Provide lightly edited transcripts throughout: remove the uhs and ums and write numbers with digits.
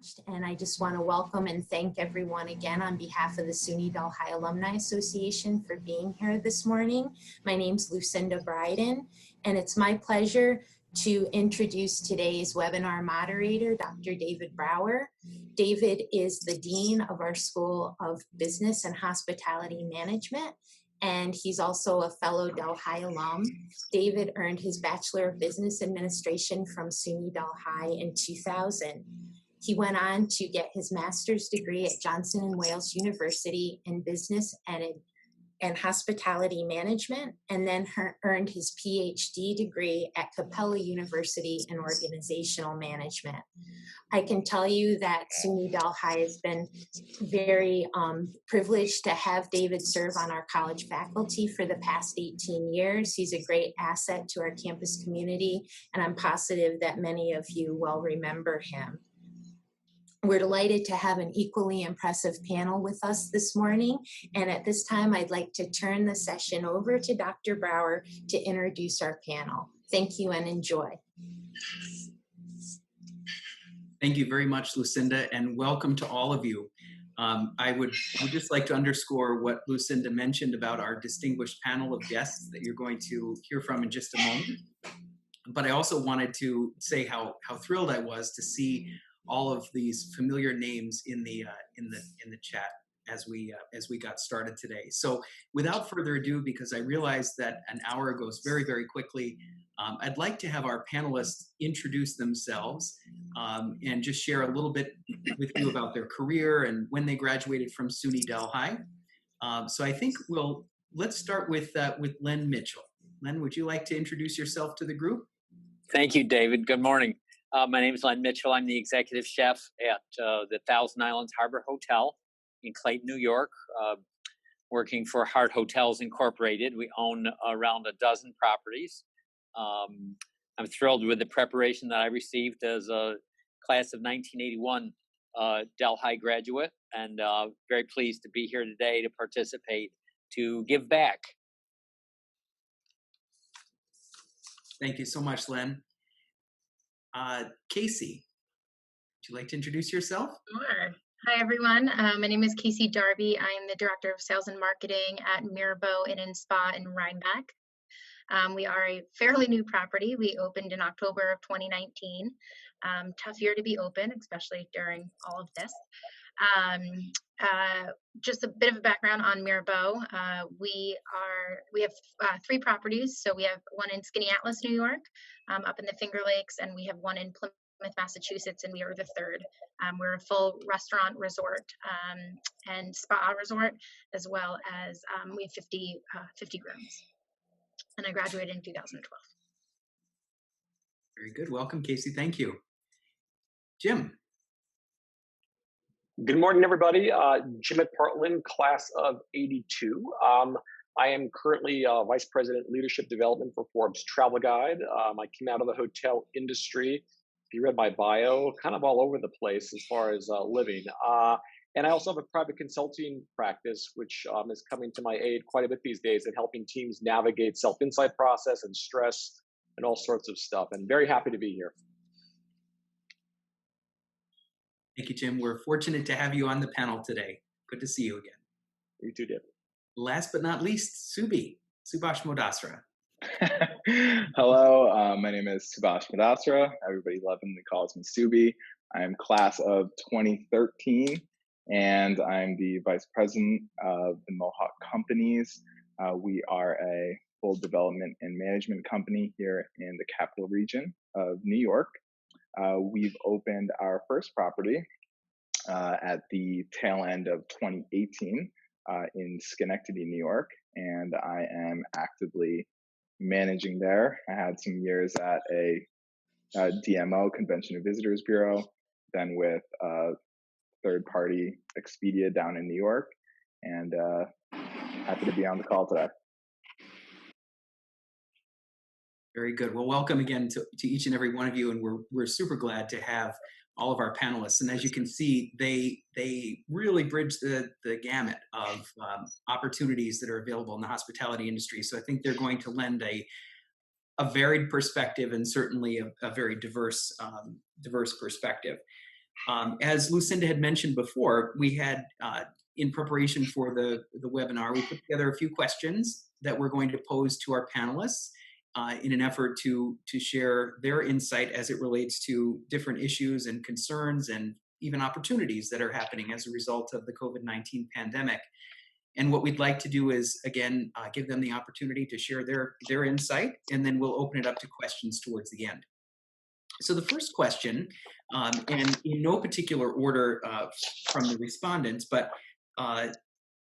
launched, and I just want to welcome and thank everyone again on behalf of the SUNY Delhi Alumni Association for being here this morning. My name's Lucinda Brydon, and it's my pleasure to introduce today's webinar moderator, Dr. David Brower. David is the Dean of our School of Business and Hospitality Management, and he's also a fellow Delhi alum. David earned his Bachelor of Business Administration from SUNY Delhi in 2000. He went on to get his master's degree at Johnson & Wales University in Business and Hospitality Management, and then earned his PhD degree at Capella University in Organizational Management. I can tell you that SUNY Delhi has been very privileged to have David serve on our college faculty for the past 18 years. He's a great asset to our campus community, and I'm positive that many of you will remember him. We're delighted to have an equally impressive panel with us this morning. And at this time, I'd like to turn the session over to Dr. Brower to introduce our panel. Thank you and enjoy. Thank you very much, Lucinda, and welcome to all of you. I would just like to underscore what Lucinda mentioned about our distinguished panel of guests that you're going to hear from in just a moment. But I also wanted to say how thrilled I was to see all of these familiar names in the chat as we got started today. So without further ado, because I realize that an hour goes very, very quickly, I'd like to have our panelists introduce themselves and just share a little bit with you about their career and when they graduated from SUNY Delhi. So I think let's start with Len Mitchell. Len, would you like to introduce yourself to the group? Thank you, David. Good morning. My name is Len Mitchell. I'm the executive chef at the Thousand Islands Harbor Hotel in Clayton, New York, working for Hart Hotels Incorporated. We own around a dozen properties. I'm thrilled with the preparation that I received as a class of 1981 Delhi graduate, and very pleased to be here today to participate, to give back. Thank you so much, Len. Kaycee, would you like to introduce yourself? Sure. Hi, everyone. My name is Kaycee Darby. I'm the Director of Sales and Marketing at Mirbeau Inn and Spa in Rhinebeck. We are a fairly new property. We opened in October of 2019. Tough year to be open, especially during all of this. Just a bit of a background on Mirbeau. We have 3 properties. So we have one in Skaneateles, New York, up in the Finger Lakes, and we have one in Plymouth, Massachusetts, and we are the third. We're a full restaurant resort and spa resort, as well as we have 50 rooms. And I graduated in 2012. Very good. Welcome, Kaycee. Thank you. Jim. Good morning, everybody. Jim McPartlin, class of 82. I am currently Vice President Leadership Development for Forbes Travel Guide. I came out of the hotel industry. If you read my bio, kind of all over the place as far as living. And I also have a private consulting practice, which is coming to my aid quite a bit these days at helping teams navigate self-insight process and stress and all sorts of stuff. And very happy to be here. Thank you, Jim. We're fortunate to have you on the panel today. Good to see you again. You too, David. Last but not least, Subhash Modasra. Hello, my name is Subhash Modasra. Everybody lovingly calls me Subi. I'm class of 2013, and I'm the Vice President of the Mohawk Companies. We are a full development and management company here in the capital region of New York. We've opened our first property at the tail end of 2018 in Schenectady, New York, and I am actively managing there. I had some years at a DMO, Convention and Visitors Bureau, then with third-party Expedia down in New York, and happy to be on the call today. Very good. Well, welcome again to each and every one of you, and we're super glad to have all of our panelists. And as you can see, they really bridge the gamut of opportunities that are available in the hospitality industry. So I think they're going to lend a varied perspective and certainly a very diverse perspective. As Lucinda had mentioned before, we had, in preparation for the webinar, we put together a few questions that we're going to pose to our panelists in an effort to share their insight as it relates to different issues and concerns and even opportunities that are happening as a result of the COVID-19 pandemic. And what we'd like to do is, again, give them the opportunity to share their insight, and then we'll open it up to questions towards the end. So the first question, and in no particular order from the respondents, but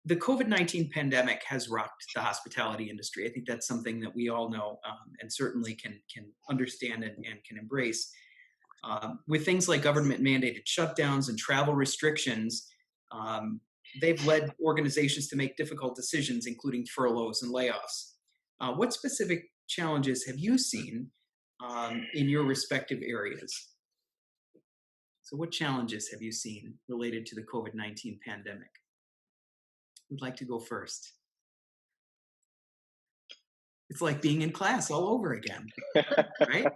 the COVID-19 pandemic has rocked the hospitality industry. I think that's something that we all know and certainly can understand and can embrace. With things like government-mandated shutdowns and travel restrictions, they've led organizations to make difficult decisions, including furloughs and layoffs. What specific challenges have you seen in your respective areas? So what challenges have you seen related to the COVID-19 pandemic? Who'd like to go first? It's like being in class all over again, right?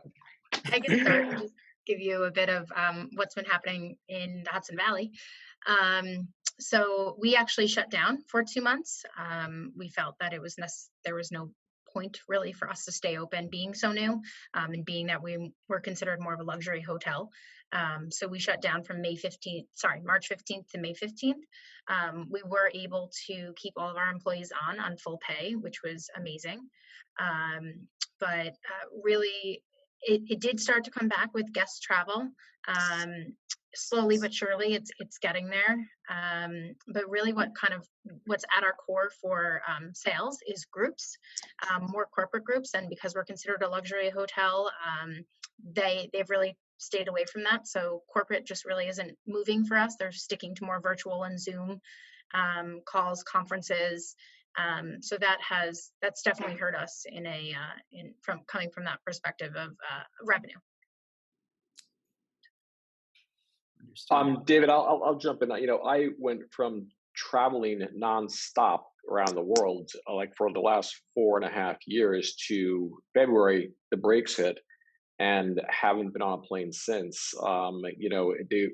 I can start and just give you a bit of what's been happening in the Hudson Valley. So we actually shut down for 2 months. We felt that there was no point really for us to stay open, being so new, and being that we were considered more of a luxury hotel. So we shut down from March 15th to May 15th. We were able to keep all of our employees on full pay, which was amazing. But really, it did start to come back with guest travel. Slowly but surely, it's getting there. But really, what's at our core for sales is groups, more corporate groups, and because we're considered a luxury hotel, they've really stayed away from that. So corporate just really isn't moving for us. They're sticking to more virtual and Zoom calls, conferences. So that's definitely hurt us coming from that perspective of revenue. David, I'll jump in. I went from traveling nonstop around the world, like for the last 4.5 years, to February, the brakes hit, and haven't been on a plane since. The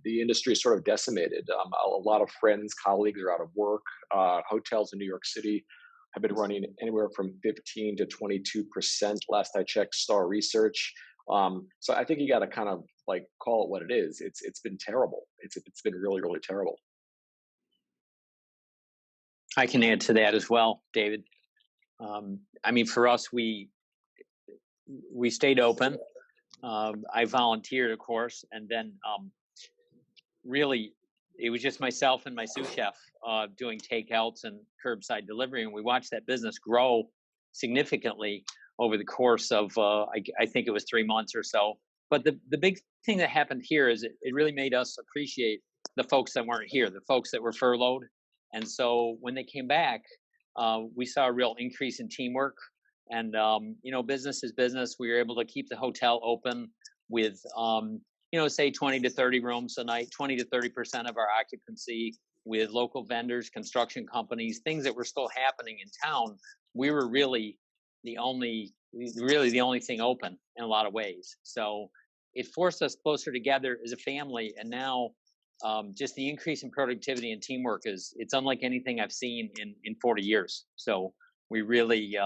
industry is sort of decimated. A lot of friends, colleagues are out of work. Hotels in New York City have been running anywhere from 15 to 22%. Last I checked, Star Research. So I think you got to kind of like call it what it is. It's been terrible. It's been really, really terrible. I can add to that as well, David. I mean, for us, we stayed open. I volunteered, of course, and then really it was just myself and my sous chef doing takeouts and curbside delivery, and we watched that business grow significantly over the course of I think it was 3 months or so. But the big thing that happened here is it really made us appreciate the folks that weren't here, the folks that were furloughed. And so when they came back, we saw a real increase in teamwork. And, business is business. We were able to keep the hotel open with, say 20 to 30 rooms a night, 20 to 30% of our occupancy with local vendors, construction companies, things that were still happening in town. We were really the only thing open in a lot of ways. So it forced us closer together as a family. And now just the increase in productivity and teamwork it's unlike anything I've seen in 40 years. So we really,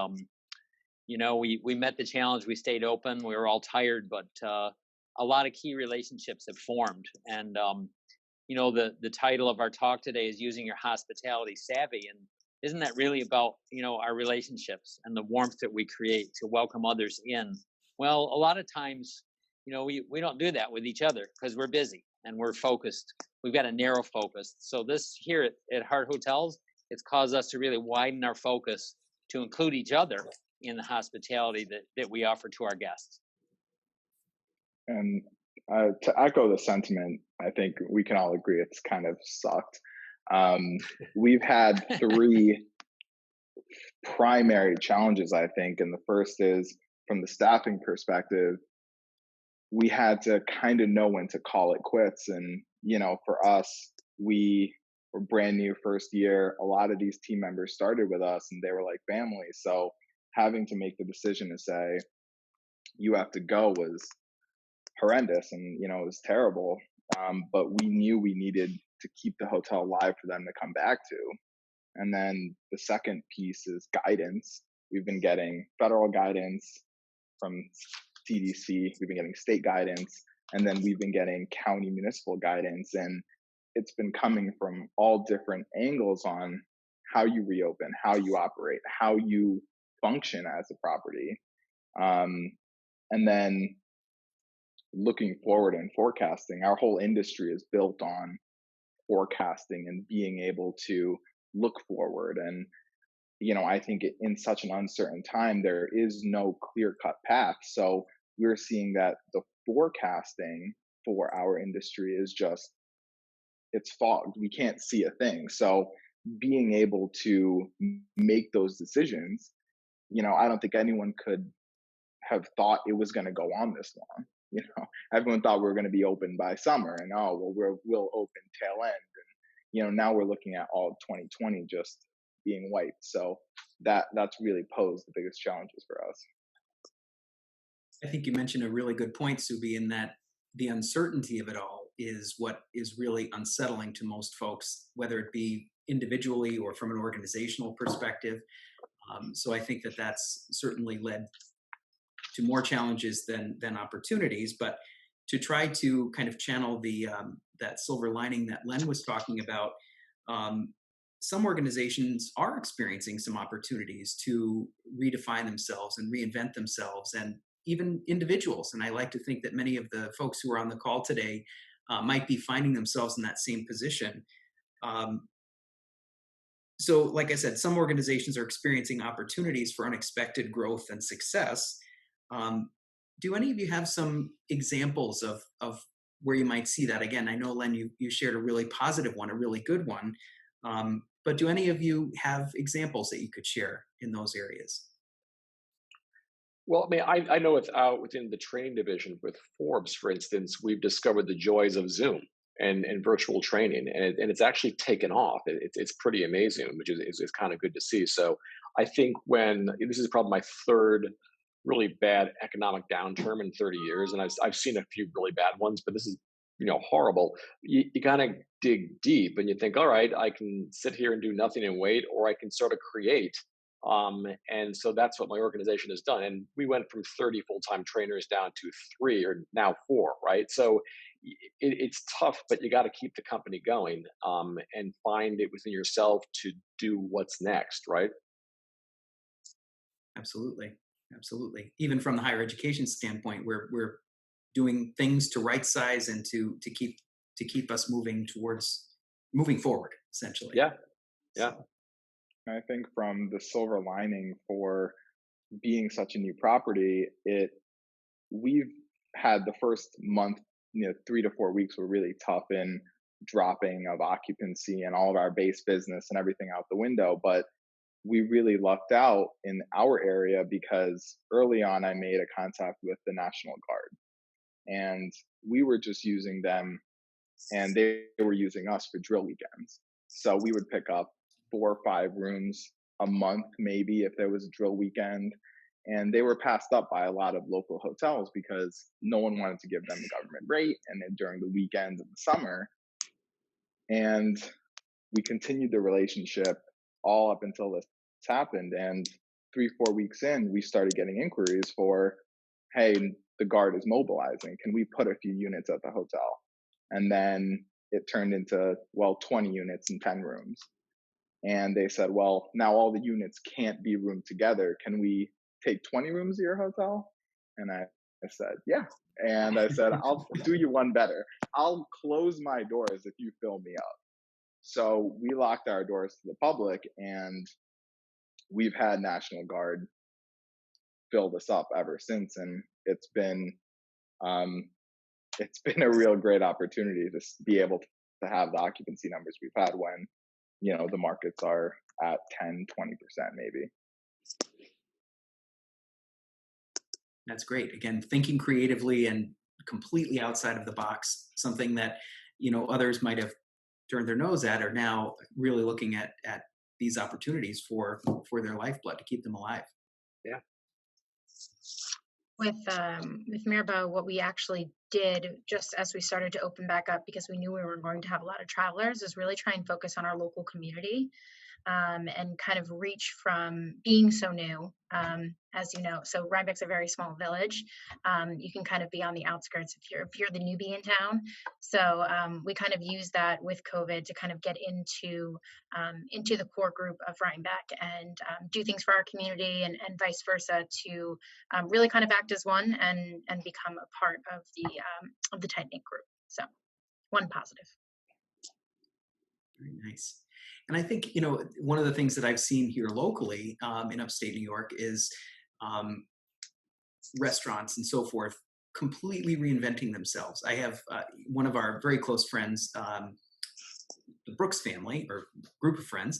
we met the challenge. We stayed open. We were all tired, but a lot of key relationships have formed. And, the title of our talk today is Using Your Hospitality Savvy. And isn't that really about, our relationships and the warmth that we create to welcome others in? Well, a lot of times, we don't do that with each other because we're busy and we're focused. We've got a narrow focus. So this here at Hart Hotels, it's caused us to really widen our focus to include each other in the hospitality that we offer to our guests. And to echo the sentiment, I think we can all agree it's kind of sucked. We've had 3 primary challenges, I think. And the first is from the staffing perspective, we had to kind of know when to call it quits. And, for us, we were brand new first year. A lot of these team members started with us and they were like family. So having to make the decision to say, you have to go was horrendous. And, it was terrible. But we knew we needed to keep the hotel alive for them to come back to. And then the second piece is guidance. We've been getting federal guidance from CDC, we've been getting state guidance, and then we've been getting county municipal guidance. And it's been coming from all different angles on how you reopen, how you operate, how you function as a property. And then looking forward and forecasting, our whole industry is built on forecasting and being able to look forward. And, I think in such an uncertain time, there is no clear cut path. So we're seeing that the forecasting for our industry is just, it's fogged. We can't see a thing. So being able to make those decisions, I don't think anyone could have thought it was going to go on this long. Everyone thought we were going to be open by summer, and we'll open tail end. And now we're looking at all of 2020 just being wiped. So that's really posed the biggest challenges for us. I think you mentioned a really good point, Subi, in that the uncertainty of it all is what is really unsettling to most folks, whether it be individually or from an organizational perspective. So I think that that's certainly led to more challenges than opportunities. But to try to kind of channel the that silver lining that Len was talking about, some organizations are experiencing some opportunities to redefine themselves and reinvent themselves, and even individuals. And I like to think that many of the folks who are on the call today might be finding themselves in that same position. So like I said, some organizations are experiencing opportunities for unexpected growth and success. Do any of you have some examples of where you might see that? Again, I know, Len, you shared a really positive one, a really good one. But do any of you have examples that you could share in those areas? Well, I know within the training division with Forbes, for instance, we've discovered the joys of Zoom and virtual training, and it's actually taken off. It's pretty amazing, which is kind of good to see. So I think this is probably my third really bad economic downturn in 30 years, and I've seen a few really bad ones, but this is horrible. You kind of dig deep and you think, all right, I can sit here and do nothing and wait, or I can sort of create. And so that's what my organization has done. And we went from 30 full-time trainers down to 3 or now 4, right? So it's tough, but you got to keep the company going and find it within yourself to do what's next, right? Absolutely. Even from the higher education standpoint, we're doing things to right size and to keep us moving forward, essentially. Yeah. So, I think from the silver lining for being such a new property, we've had the first month, 3 to 4 weeks were really tough in dropping of occupancy and all of our base business and everything out the window. But we really lucked out in our area because early on I made a contact with the National Guard, and we were just using them and they were using us for drill weekends. So we would pick up 4 or 5 rooms a month, maybe, if there was a drill weekend. And they were passed up by a lot of local hotels because no one wanted to give them the government rate, and then during the weekends of the summer. And we continued the relationship all up until this happened. And 3-4 weeks in, we started getting inquiries for, hey, the Guard is mobilizing. Can we put a few units at the hotel? And then it turned into, 20 units and 10 rooms. And they said, well, now all the units can't be roomed together. Can we take 20 rooms at your hotel? And I said, yeah. And I said, I'll do you one better. I'll close my doors if you fill me up. So we locked our doors to the public, and we've had National Guard fill this up ever since. And it's been a real great opportunity to be able to have the occupancy numbers we've had when the markets are at 10-20% maybe. That's great. Again, thinking creatively and completely outside of the box, something that others might have turned their nose at, are now really looking at these opportunities for their lifeblood to keep them alive. Yeah. with Mirbeau, what we actually did just as we started to open back up, because we knew we were going to have a lot of travelers, is really try and focus on our local community, and kind of reach from being so new. As you know, so Rhinebeck's a very small village. You can kind of be on the outskirts if you're the newbie in town. So we kind of use that with COVID to kind of get into the core group of Rhinebeck and do things for our community, and vice versa, to really kind of act as one and become a part of the tight knit group. So one positive. Very nice. And I think, you know, one of the things that I've seen here locally in upstate New York is restaurants and so forth completely reinventing themselves. I have one of our very close friends, the Brooks family or group of friends.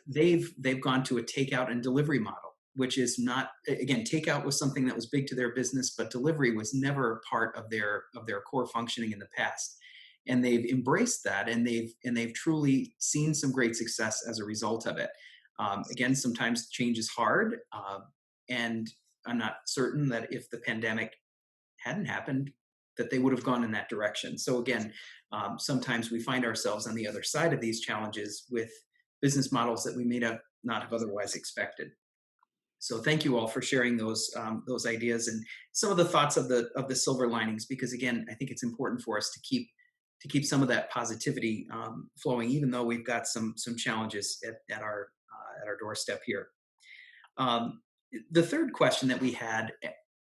They've gone to a takeout and delivery model, which is not, again, takeout was something that was big to their business, but delivery was never part of their core functioning in the past. And they've embraced that, and they've truly seen some great success as a result of it. Again, sometimes change is hard, and I'm not certain that if the pandemic hadn't happened, that they would have gone in that direction. So again, sometimes we find ourselves on the other side of these challenges with business models that we may not have otherwise expected. So thank you all for sharing those ideas and some of the thoughts of the silver linings, because again, I think it's important for us to keep some of that positivity flowing, even though we've got some challenges at our doorstep here. The third question that we had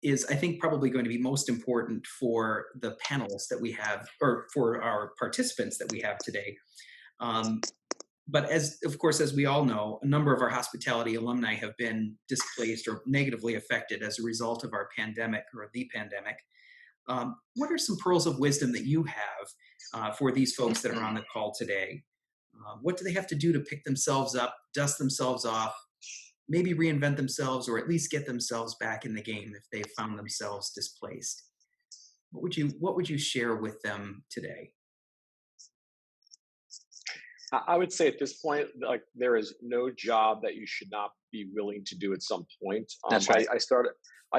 is, I think, probably going to be most important for the panelists that we have, or for our participants that we have today. But of course, as we all know, a number of our hospitality alumni have been displaced or negatively affected as a result of our pandemic or the pandemic. What are some pearls of wisdom that you have for these folks that are on the call today? What do they have to do to pick themselves up, dust themselves off, maybe reinvent themselves, or at least get themselves back in the game if they've found themselves displaced? What would you share with them today? I would say at this point, like, there is no job that you should not be willing to do at some point. That's right. I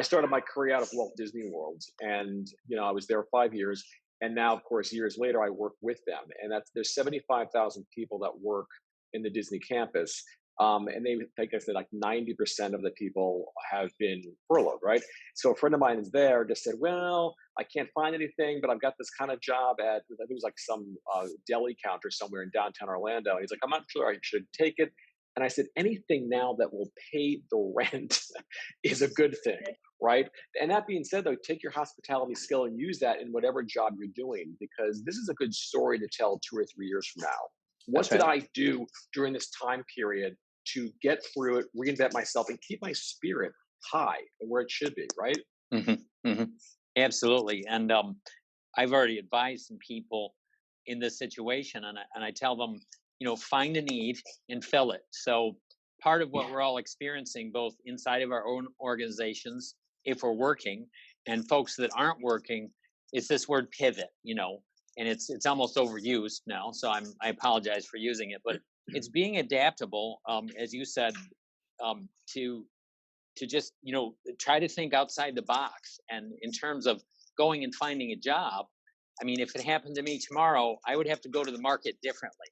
started my career out of Walt Disney World, and I was there 5 years, and now, of course, years later, I work with them, and there's 75,000 people that work in the Disney campus. And they, like I said, like 90% of the people have been furloughed, right? So a friend of mine is there, just said, well, I can't find anything, but I've got this kind of job at, I think it was like some deli counter somewhere in downtown Orlando. And he's like, I'm not sure I should take it. And I said, anything now that will pay the rent is a good thing, right? And that being said, though, take your hospitality skill and use that in whatever job you're doing, because this is a good story to tell 2 or 3 years from now. What did I do during this time period to get through it, reinvent myself, and keep my spirit high and where it should be, right? Mm-hmm, mm-hmm. Absolutely. And I've already advised some people in this situation, and I tell them, find a need and fill it. So part of what we're all experiencing, both inside of our own organizations, if we're working, and folks that aren't working, is this word pivot, and it's almost overused now. So I apologize for using it, but it's being adaptable, as you said, to just try to think outside the box. And in terms of going and finding a job, I mean, if it happened to me tomorrow, I would have to go to the market differently.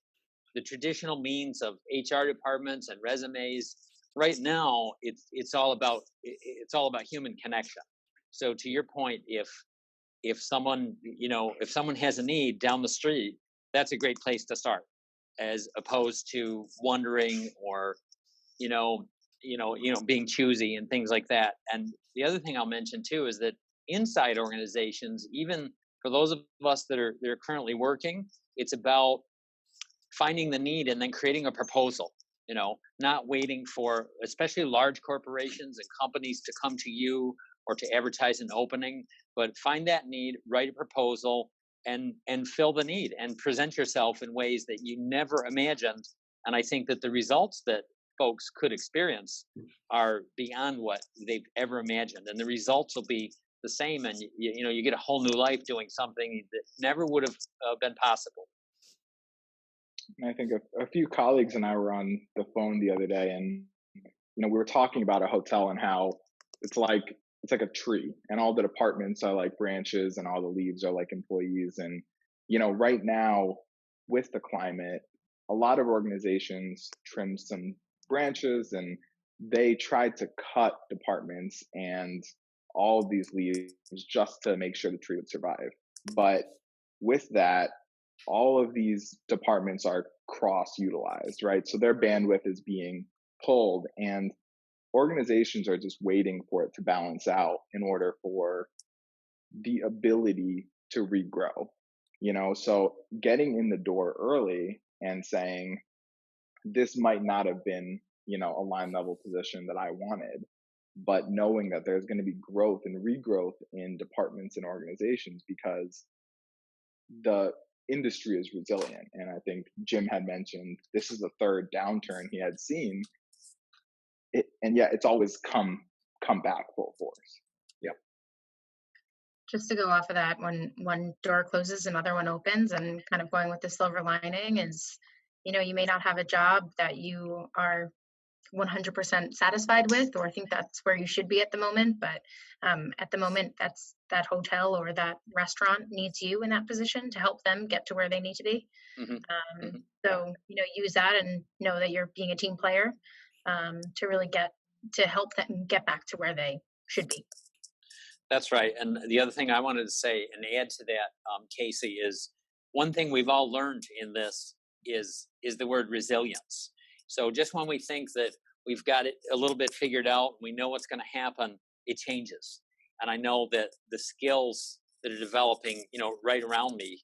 The traditional means of HR departments and resumes, right now, it's all about human connection. So to your point, if someone has a need down the street, that's a great place to start, as opposed to wondering or being choosy and things like that. And the other thing I'll mention too is that inside organizations, even for those of us that are currently working, it's about finding the need and then creating a proposal. Not waiting for, especially large corporations and companies, to come to you or to advertise an opening, but find that need, write a proposal, and fill the need and present yourself in ways that you never imagined. And I think that the results that folks could experience are beyond what they've ever imagined, and the results will be the same, and you get a whole new life doing something that never would have been possible. I think a few colleagues and I were on the phone the other day, and we were talking about a hotel and how it's like it's like a tree, and all the departments are like branches, and all the leaves are like employees. And right now with the climate, a lot of organizations trim some branches, and they tried to cut departments and all these leaves just to make sure the tree would survive. But with that, all of these departments are cross utilized, right? So their bandwidth is being pulled, and organizations are just waiting for it to balance out in order for the ability to regrow. So getting in the door early and saying, this might not have been, a line level position that I wanted, but knowing that there's going to be growth and regrowth in departments and organizations because the industry is resilient. And I think Jim had mentioned this is the third downturn he had seen. And yet it's always come back full force. Yep. Just to go off of that, when one door closes, another one opens, and kind of going with the silver lining is, you may not have a job that you are 100% satisfied with, or think that's where you should be at the moment. But at the moment, that hotel or that restaurant needs you in that position to help them get to where they need to be. So, use that and know that you're being a team player to really to help them get back to where they should be. That's right. And the other thing I wanted to say and add to that, Kaycee, is one thing we've all learned in this is the word resilience. So just when we think that we've got it a little bit figured out, we know what's going to happen, it changes. And I know that the skills that are developing, right around me,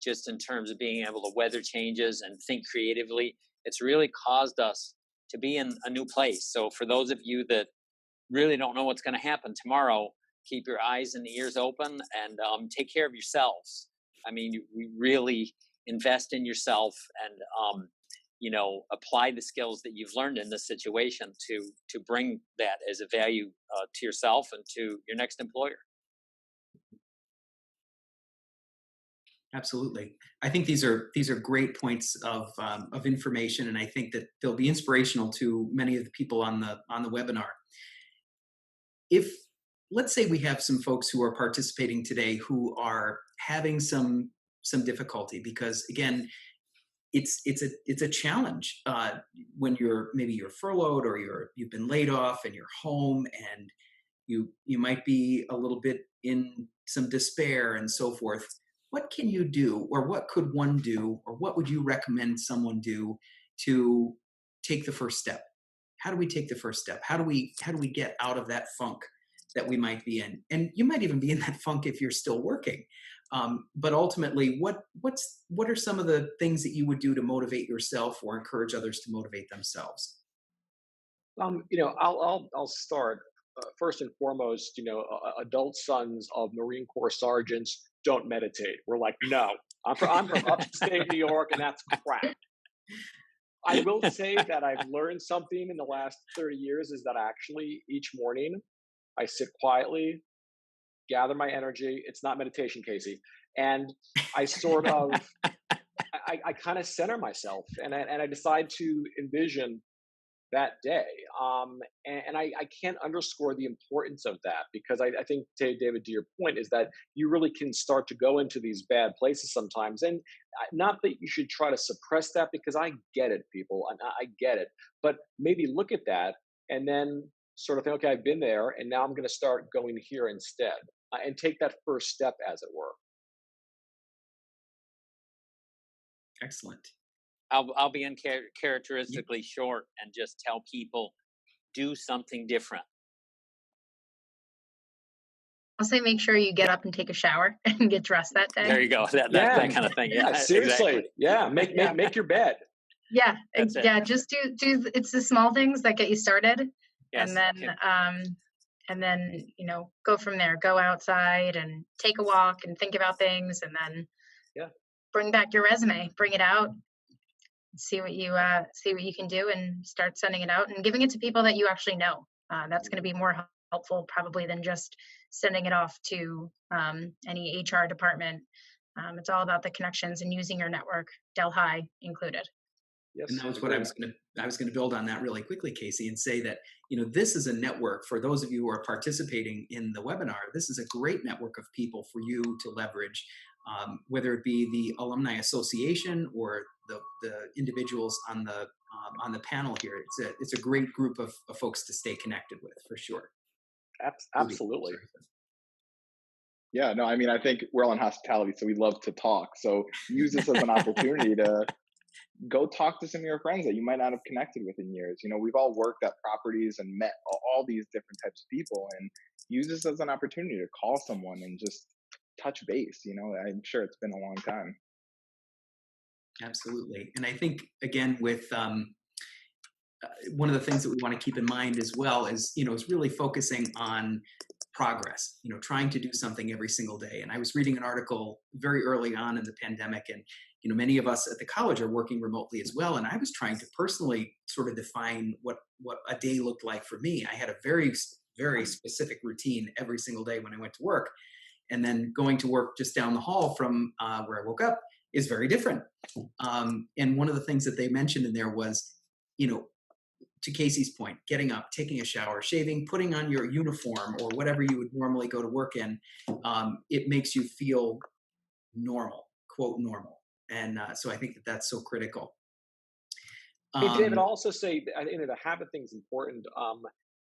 just in terms of being able to weather changes and think creatively, it's really caused us to be in a new place. So for those of you that really don't know what's going to happen tomorrow, keep your eyes and ears open and take care of yourselves. I mean, you really invest in yourself and, apply the skills that you've learned in this situation to bring that as a value to yourself and to your next employer. Absolutely. I think these are great points of information, and I think that they'll be inspirational to many of the people on the webinar. If, let's say, we have some folks who are participating today who are having some difficulty because, again, it's a challenge when you're furloughed or you've been laid off and you're home, and you might be a little bit in some despair and so forth. What can you do, or what could one do, or what would you recommend someone do to take the first step? How do we take the first step? How do we get out of that funk that we might be in? And you might even be in that funk if you're still working. But ultimately, what are some of the things that you would do to motivate yourself or encourage others to motivate themselves? I'll start. First and foremost, adult sons of Marine Corps sergeants don't meditate. We're like, no, I'm from upstate New York, and that's crap. I will say that I've learned something in the last 30 years is that actually each morning I sit quietly, gather my energy. It's not meditation, Kaycee. And I sort of, I kind of center myself and I decide to envision that day. And I can't underscore the importance of that because I think, David, to your point, is that you really can start to go into these bad places sometimes. And not that you should try to suppress that, because I get it, people, and I get it. But maybe look at that and then sort of think, okay, I've been there, and now I'm going to start going here instead, and take that first step, as it were. Excellent. I'll be uncharacteristically short and just tell people, do something different. I'll say make sure you get up and take a shower and get dressed that day. There you go. That kind of thing. Yeah, seriously. Exactly. Yeah, make your bed. Yeah, That's yeah. it. Just do. It's the small things that get you started, Yes. and then go from there. Go outside and take a walk and think about things, and then bring back your resume. Bring it out. See what you can do, and start sending it out and giving it to people that you actually know. That's going to be more helpful probably than just sending it off to any HR department. It's all about the connections and using your network, Delhi included. Yes. And that was what I was going to build on that really quickly, Kaycee, and say that, this is a network for those of you who are participating in the webinar. This is a great network of people for you to leverage, whether it be the Alumni Association or the individuals on the panel here. It's a great group of folks to stay connected with, for sure. Absolutely. Yeah, no, I mean, I think we're all in hospitality, so we love to talk. So use this as an opportunity to go talk to some of your friends that you might not have connected with in years. We've all worked at properties and met all these different types of people, and use this as an opportunity to call someone and just touch base. I'm sure it's been a long time. Absolutely. And I think, again, with one of the things that we want to keep in mind as well is really focusing on progress, trying to do something every single day. And I was reading an article very early on in the pandemic, and many of us at the college are working remotely as well. And I was trying to personally sort of define what a day looked like for me. I had a very, very specific routine every single day when I went to work. And then going to work just down the hall from where I woke up is very different. And one of the things that they mentioned in there was, to Kaycee's point, getting up, taking a shower, shaving, putting on your uniform or whatever you would normally go to work in, it makes you feel normal, quote normal. And so I think that that's so critical. Hey, David, I'll also say, I think the habit thing is important.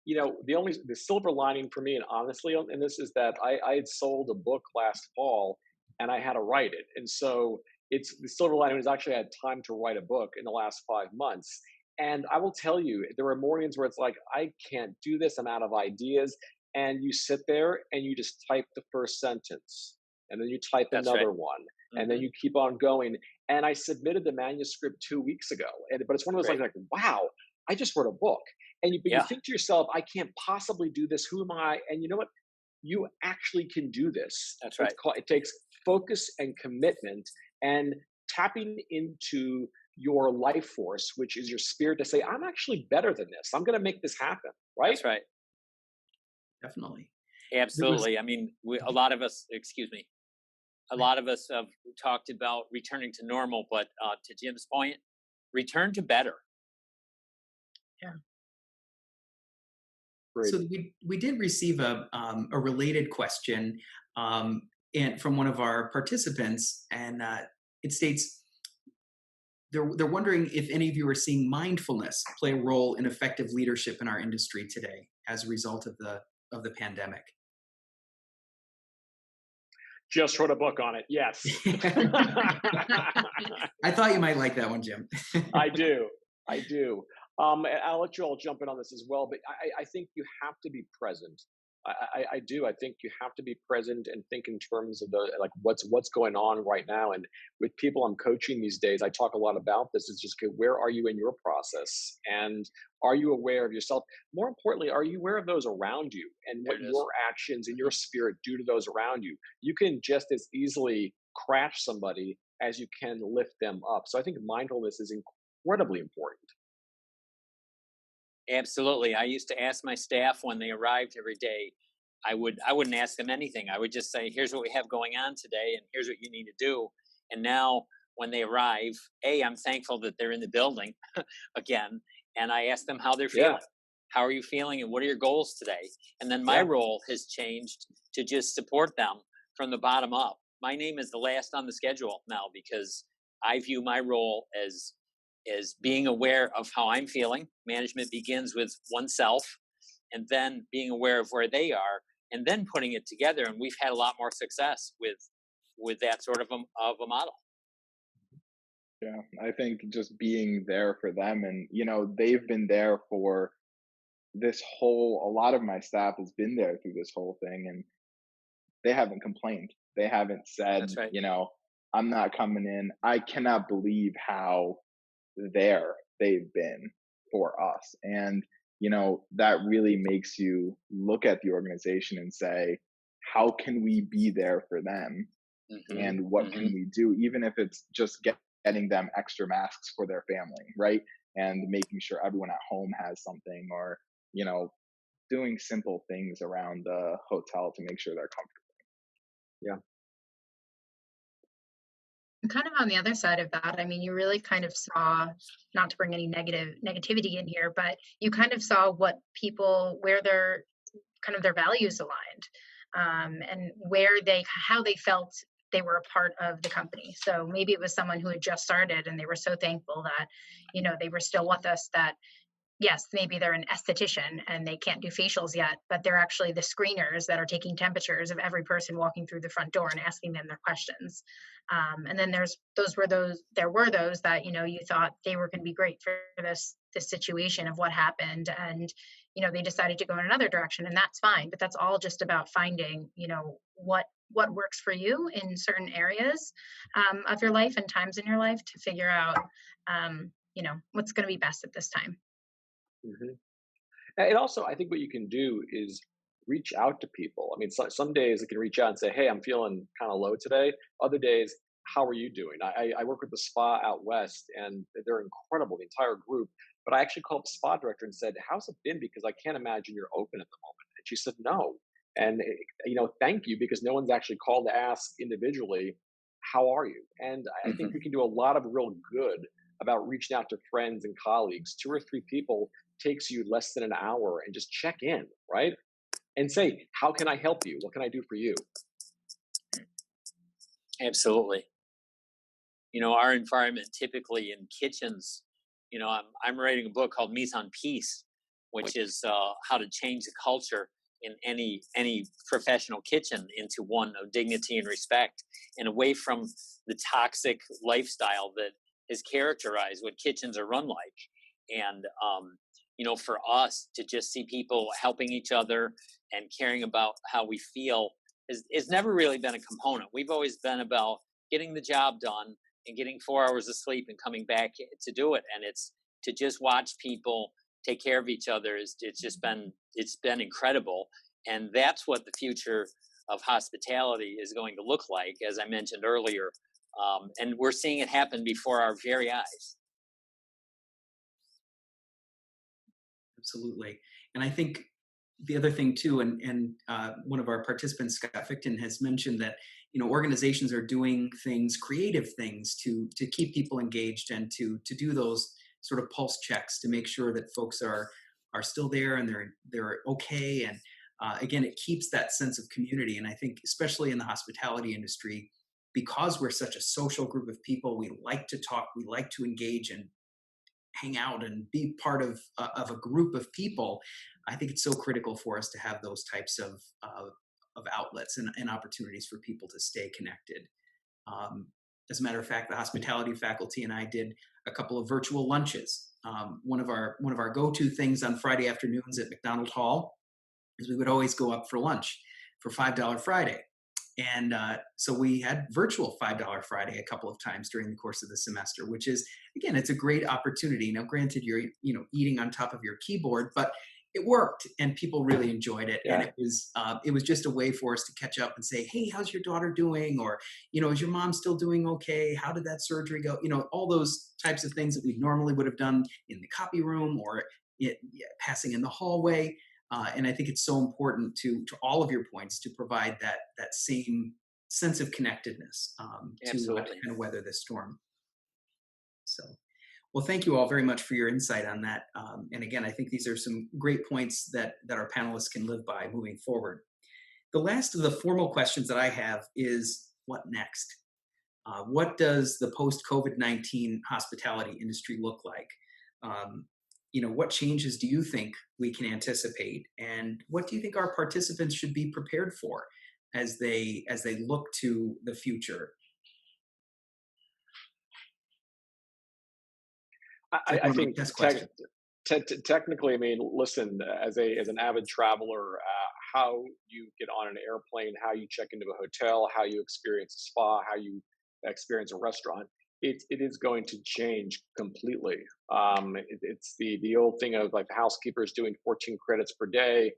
The silver lining for me, and honestly, in this is that I had sold a book last fall and I had to write it. And so the silver lining is actually I had time to write a book in the last 5 months. And I will tell you, there are mornings where it's like, I can't do this. I'm out of ideas. And you sit there and you just type the first sentence, and then you type another one, and then you keep on going. And I submitted the manuscript 2 weeks ago. But it's one of those like, wow, I just wrote a book. And you think to yourself, I can't possibly do this. Who am I? And you know what? You actually can do this. That's right. It takes focus and commitment and tapping into your life force, which is your spirit, to say, I'm actually better than this. I'm going to make this happen. Right? That's right. Definitely. Absolutely. I mean, a lot of us have talked about returning to normal, but to Jim's point, return to better. Yeah. Great. So we did receive a related question and from one of our participants, and it states, they're wondering if any of you are seeing mindfulness play a role in effective leadership in our industry today as a result of the pandemic. Just wrote a book on it. Yes. I thought you might like that one, Jim. I do. I'll let you all jump in on this as well, but I think you have to be present. I do. I think you have to be present and think in terms of what's going on right now. And with people I'm coaching these days, I talk a lot about this. It's just, where are you in your process? And are you aware of yourself? More importantly, are you aware of those around you and what your actions and your spirit do to those around you? You can just as easily crash somebody as you can lift them up. So I think mindfulness is incredibly important. Absolutely. I used to ask my staff when they arrived every day. I wouldn't ask them anything. I would just say, here's what we have going on today, and here's what you need to do. And now when they arrive, I'm thankful that they're in the building again. And I ask them how they're feeling. How are you feeling? And what are your goals today? And then my role has changed to just support them from the bottom up. My name is the last on the schedule now, because I view my role as being aware of how I'm feeling. Management begins with oneself, and then being aware of where they are, and then putting it together. And we've had a lot more success with that sort of a model. Yeah, I think just being there for them, and they've been there for a lot of my staff has been there through this whole thing, and they haven't complained. They haven't said, That's right. I'm not coming in. I cannot believe how there they've been for us. And that really makes you look at the organization and say, how can we be there for them? And what can we do, even if it's just getting them extra masks for their family, right? And making sure everyone at home has something, or doing simple things around the hotel to make sure they're comfortable. Yeah. And kind of on the other side of that, I mean, you really kind of saw, not to bring any negativity in here, but you kind of saw what people, where their kind of their values aligned, and how they felt they were a part of the company. So maybe it was someone who had just started and they were so thankful that, they were still with us, that yes, maybe they're an esthetician and they can't do facials yet, but they're actually the screeners that are taking temperatures of every person walking through the front door and asking them their questions. And then there were those that, you thought they were going to be great for this situation of what happened. And, they decided to go in another direction, and that's fine. But that's all just about finding, what works for you in certain areas of your life and times in your life to figure out, what's going to be best at this time. Hmm. And also, I think what you can do is reach out to people. I mean, some days I can reach out and say, "Hey, I'm feeling kind of low today." Other days, "How are you doing?" I work with the spa out west, and they're incredible, the entire group. But I actually called the spa director and said, "How's it been? Because I can't imagine you're open at the moment." And she said, "No." And thank you, because no one's actually called to ask individually, "How are you?" And I think Mhm. we can do a lot of real good about reaching out to friends and colleagues. 2 or 3 people takes you less than an hour, and just check in, right? And say, "How can I help you? What can I do for you?" Absolutely. Our environment typically in kitchens, I'm writing a book called Mise en Piece, which is how to change the culture in any professional kitchen into one of dignity and respect, and away from the toxic lifestyle that has characterized what kitchens are run like. And for us to just see people helping each other and caring about how we feel is never really been a component. We've always been about getting the job done and getting 4 hours of sleep and coming back to do it. And it's to just watch people take care of each other it's been incredible. And that's what the future of hospitality is going to look like, as I mentioned earlier. And we're seeing it happen before our very eyes. Absolutely. And I think the other thing too, and one of our participants, Scott Ficton, has mentioned that organizations are doing things, creative things, to keep people engaged and to do those sort of pulse checks to make sure that folks are still there and they're okay. And again, it keeps that sense of community. And I think especially in the hospitality industry, because we're such a social group of people, we like to talk, we like to engage and hang out and be part of a group of people. I think it's so critical for us to have those types of outlets and opportunities for people to stay connected. As a matter of fact, the hospitality faculty and I did a couple of virtual lunches. One of our go-to things on Friday afternoons at McDonald Hall is we would always go up for lunch for $5 Friday. And so we had virtual $5 Friday a couple of times during the course of the semester, which is, again, it's a great opportunity. Now, granted, you're eating on top of your keyboard, but it worked and people really enjoyed it. Yeah. And it was just a way for us to catch up and say, "Hey, how's your daughter doing?" Or, "Is your mom still doing okay? How did that surgery go?" All those types of things that we normally would have done in the copy room or passing in the hallway. And I think it's so important to all of your points to provide that same sense of connectedness to kind of weather this storm. So, well, thank you all very much for your insight on that. And again, I think these are some great points that our panelists can live by moving forward. The last of the formal questions that I have is, what next? What does the post-COVID-19 hospitality industry look like? What changes do you think we can anticipate, and what do you think our participants should be prepared for as they look to the future? I think Test question. technically, I mean, listen, as an avid traveler, how you get on an airplane, how you check into a hotel, how you experience a spa, how you experience a restaurant, it is going to change completely. It's the old thing of like the housekeepers doing 14 credits per day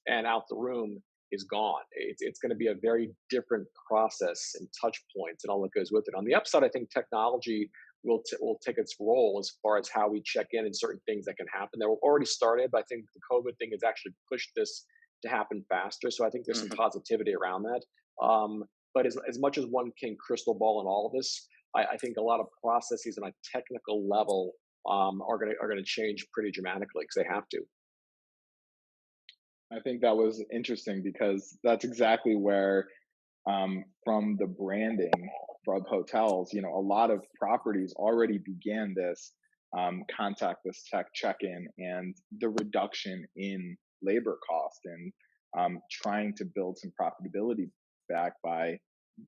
and out the room is gone. It's going to be a very different process and touch points and all that goes with it. On the upside, I think technology will take its role as far as how we check in and certain things that can happen. They were already started, but I think the COVID thing has actually pushed this to happen faster. So I think there's some positivity around that. But as much as one can crystal ball in all of this, I think a lot of processes on a technical level are gonna change pretty dramatically because they have to. I think that was interesting because that's exactly where, from the branding of hotels, you know, a lot of properties already began this contactless check-in and the reduction in labor cost and trying to build some profitability back by,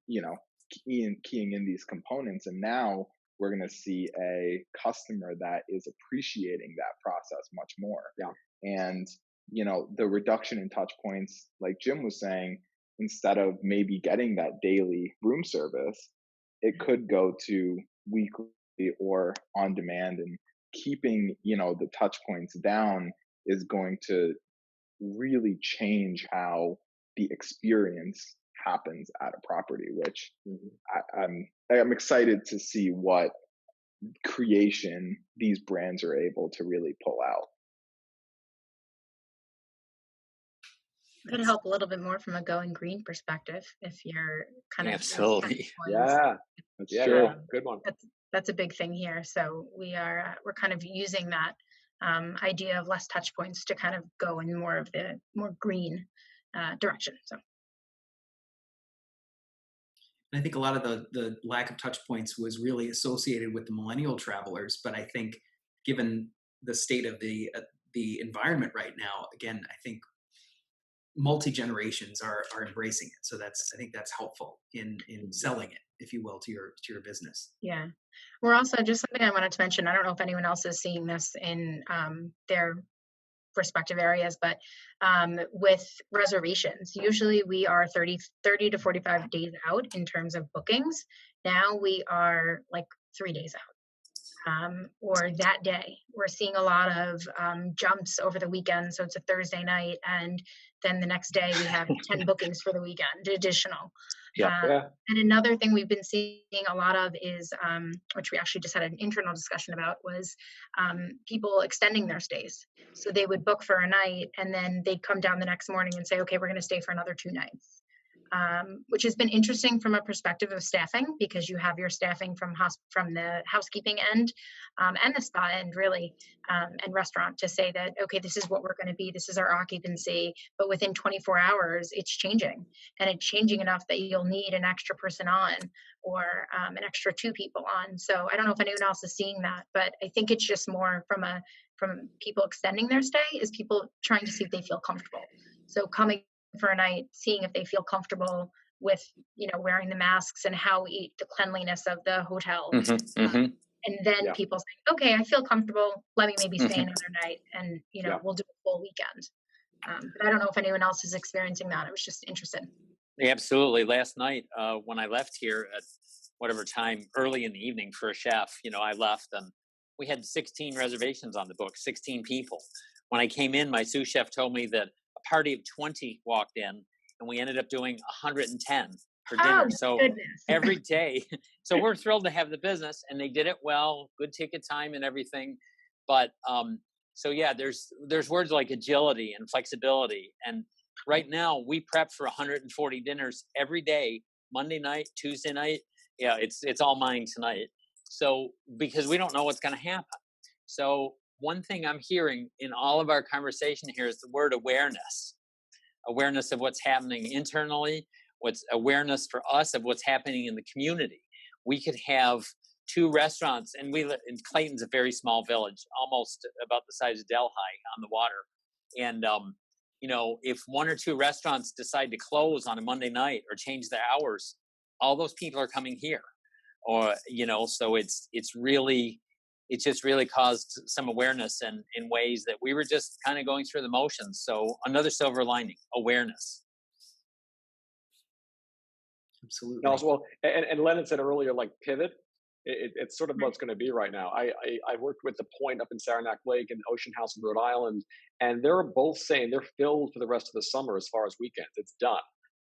you know, keying in these components. And now we're going to see a customer that is appreciating that process much more. Yeah. And, you know, the reduction in touch points, like Jim was saying, instead of maybe getting that daily room service, it could go to weekly or on demand, and keeping, you know, the touch points down is going to really change how the experience happens at a property, which I'm excited to see what creation these brands are able to really pull out. Could help a little bit more from a going green perspective if you're kind of Absolutely. Yeah, That's yeah, true. good one. That's a big thing here. So we're kind of using that idea of less touch points to kind of go in more of the more green direction. So I think a lot of the lack of touch points was really associated with the millennial travelers, but I think given the state of the environment right now, again, I think multi-generations are embracing it. So I think that's helpful in selling it, if you will, to your business. yeah, we're also, just something I wanted to mention, I don't know if anyone else is seeing this in their respective areas, but with reservations, usually we are 30 to 45 days out in terms of bookings. Now we are like 3 days out. Or that day. We're seeing a lot of jumps over the weekend. So it's a Thursday night, and then the next day we have 10 bookings for the weekend, additional. Yeah. And another thing we've been seeing a lot of is, which we actually just had an internal discussion about, was people extending their stays. So they would book for a night, and then they'd come down the next morning and say, okay, we're going to stay for another 2 nights. Which has been interesting from a perspective of staffing, because you have your staffing from the housekeeping end and the spa end, really, and restaurant, to say that, okay, this is what we're going to be, this is our occupancy, but within 24 hours, it's changing, and it's changing enough that you'll need an extra person on, or an extra 2 people on. So I don't know if anyone else is seeing that, but I think it's just more from people extending their stay, is people trying to see if they feel comfortable. So coming for a night, seeing if they feel comfortable with, you know, wearing the masks and the cleanliness of the hotel. And then people saying, okay, I feel comfortable, let me maybe stay another night, and, you know, we'll do a full weekend. But I don't know if anyone else is experiencing that. I was just interested. Absolutely. Last night, when I left here at whatever time, early in the evening for a chef, you know, I left and we had 16 reservations on the book, 16 people. When I came in, my sous chef told me that a party of 20 walked in, and we ended up doing 110 for dinner. So every day, so we're thrilled to have the business, and they did it well, good ticket time and everything. But so yeah, there's words like agility and flexibility. And right now we prep for 140 dinners every day, Monday night, Tuesday night. Yeah, it's all mine tonight. So because we don't know what's going to happen. So one thing I'm hearing in all of our conversation here is the word awareness of what's happening internally, what's awareness for us of what's happening in the community. We could have 2 restaurants, and Clayton's a very small village, almost about the size of Delhi on the water. And, you know, if 1 or 2 restaurants decide to close on a Monday night or change their hours, all those people are coming here. Or, you know, so it's just really caused some awareness in ways that we were just kind of going through the motions. So another silver lining, awareness. Absolutely. Also, well, and Lennon said earlier, like pivot. It's sort of what's going to be right now. I worked with the Point up in Saranac Lake and Ocean House in Rhode Island, and they're both saying they're filled for the rest of the summer as far as weekends. It's done.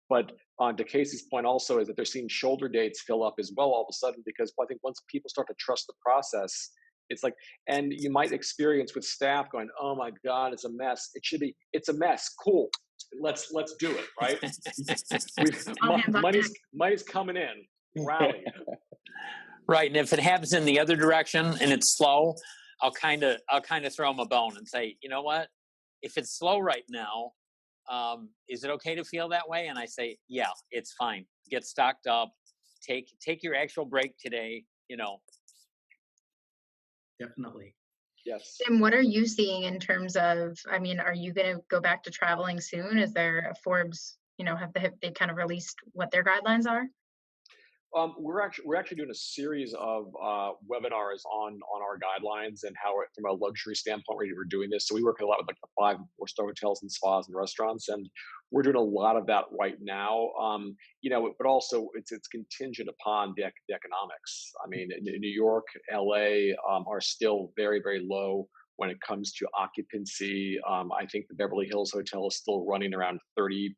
But to Kaycee's point also is that they're seeing shoulder dates fill up as well all of a sudden, because I think once people start to trust the process, it's like, and you might experience with staff going, oh my God, it's a mess. It's a mess. Cool. Let's do it, right? money's coming in. Rally. Right, and if it happens in the other direction and it's slow, I'll kind of throw them a bone and say, you know what? If it's slow right now, is it okay to feel that way? And I say, yeah, it's fine. Get stocked up. Take your actual break today. Definitely. Yes. Tim, what are you seeing in terms of, I mean, are you going to go back to traveling soon? Is there a Forbes, have they kind of released what their guidelines are? We're actually doing a series of webinars on our guidelines and how, from a luxury standpoint, we're doing this. So we work a lot with like the 5-4-star hotels and spas and restaurants, and we're doing a lot of that right now. But also it's contingent upon the economics. I mean, in New York, LA are still very, very low when it comes to occupancy. I think the Beverly Hills Hotel is still running around 30%.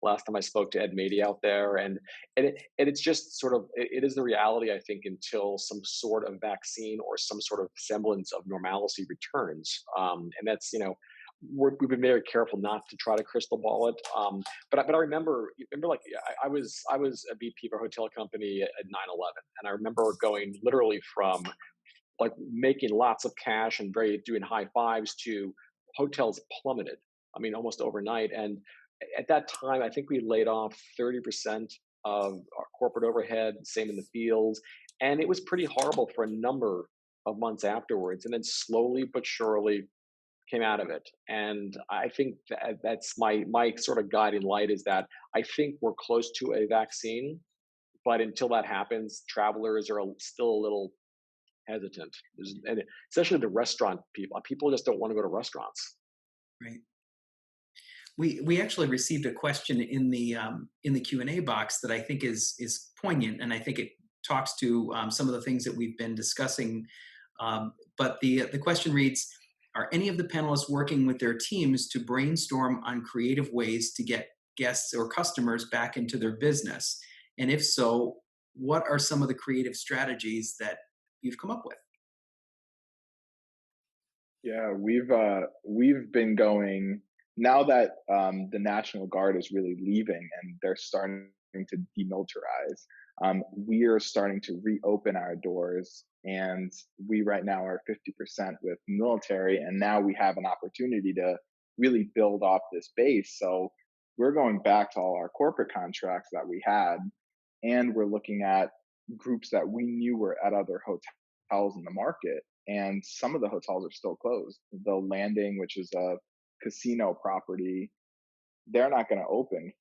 Last time I spoke to Ed Mady out there, and it's just sort of, it is the reality, I think, until some sort of vaccine or some sort of semblance of normalcy returns. And that's, we've been very careful not to try to crystal ball it. But I remember like I was a VP of a hotel company at 9/11, and I remember going literally from like making lots of cash and doing high fives to hotels plummeted. I mean, almost overnight. And at that time, I think we laid off 30% of our corporate overhead, same in the fields. And it was pretty horrible for a number of months afterwards. And then slowly but surely came out of it. And I think that's my sort of guiding light, is that I think we're close to a vaccine. But until that happens, travelers are still a little hesitant. And especially the restaurant people just don't want to go to restaurants. Right. We actually received a question in the Q&A box that I think is poignant, and I think it talks to some of the things that we've been discussing. But the question reads: are any of the panelists working with their teams to brainstorm on creative ways to get guests or customers back into their business? And if so, what are some of the creative strategies that you've come up with? Yeah, we've been going, now that the National Guard is really leaving and they're starting to demilitarize. We are starting to reopen our doors, and we right now are 50% with military, and now we have an opportunity to really build off this base. So we're going back to all our corporate contracts that we had, and we're looking at groups that we knew were at other hotels in the market. And some of the hotels are still closed. The Landing, which is a casino property, they're not going to open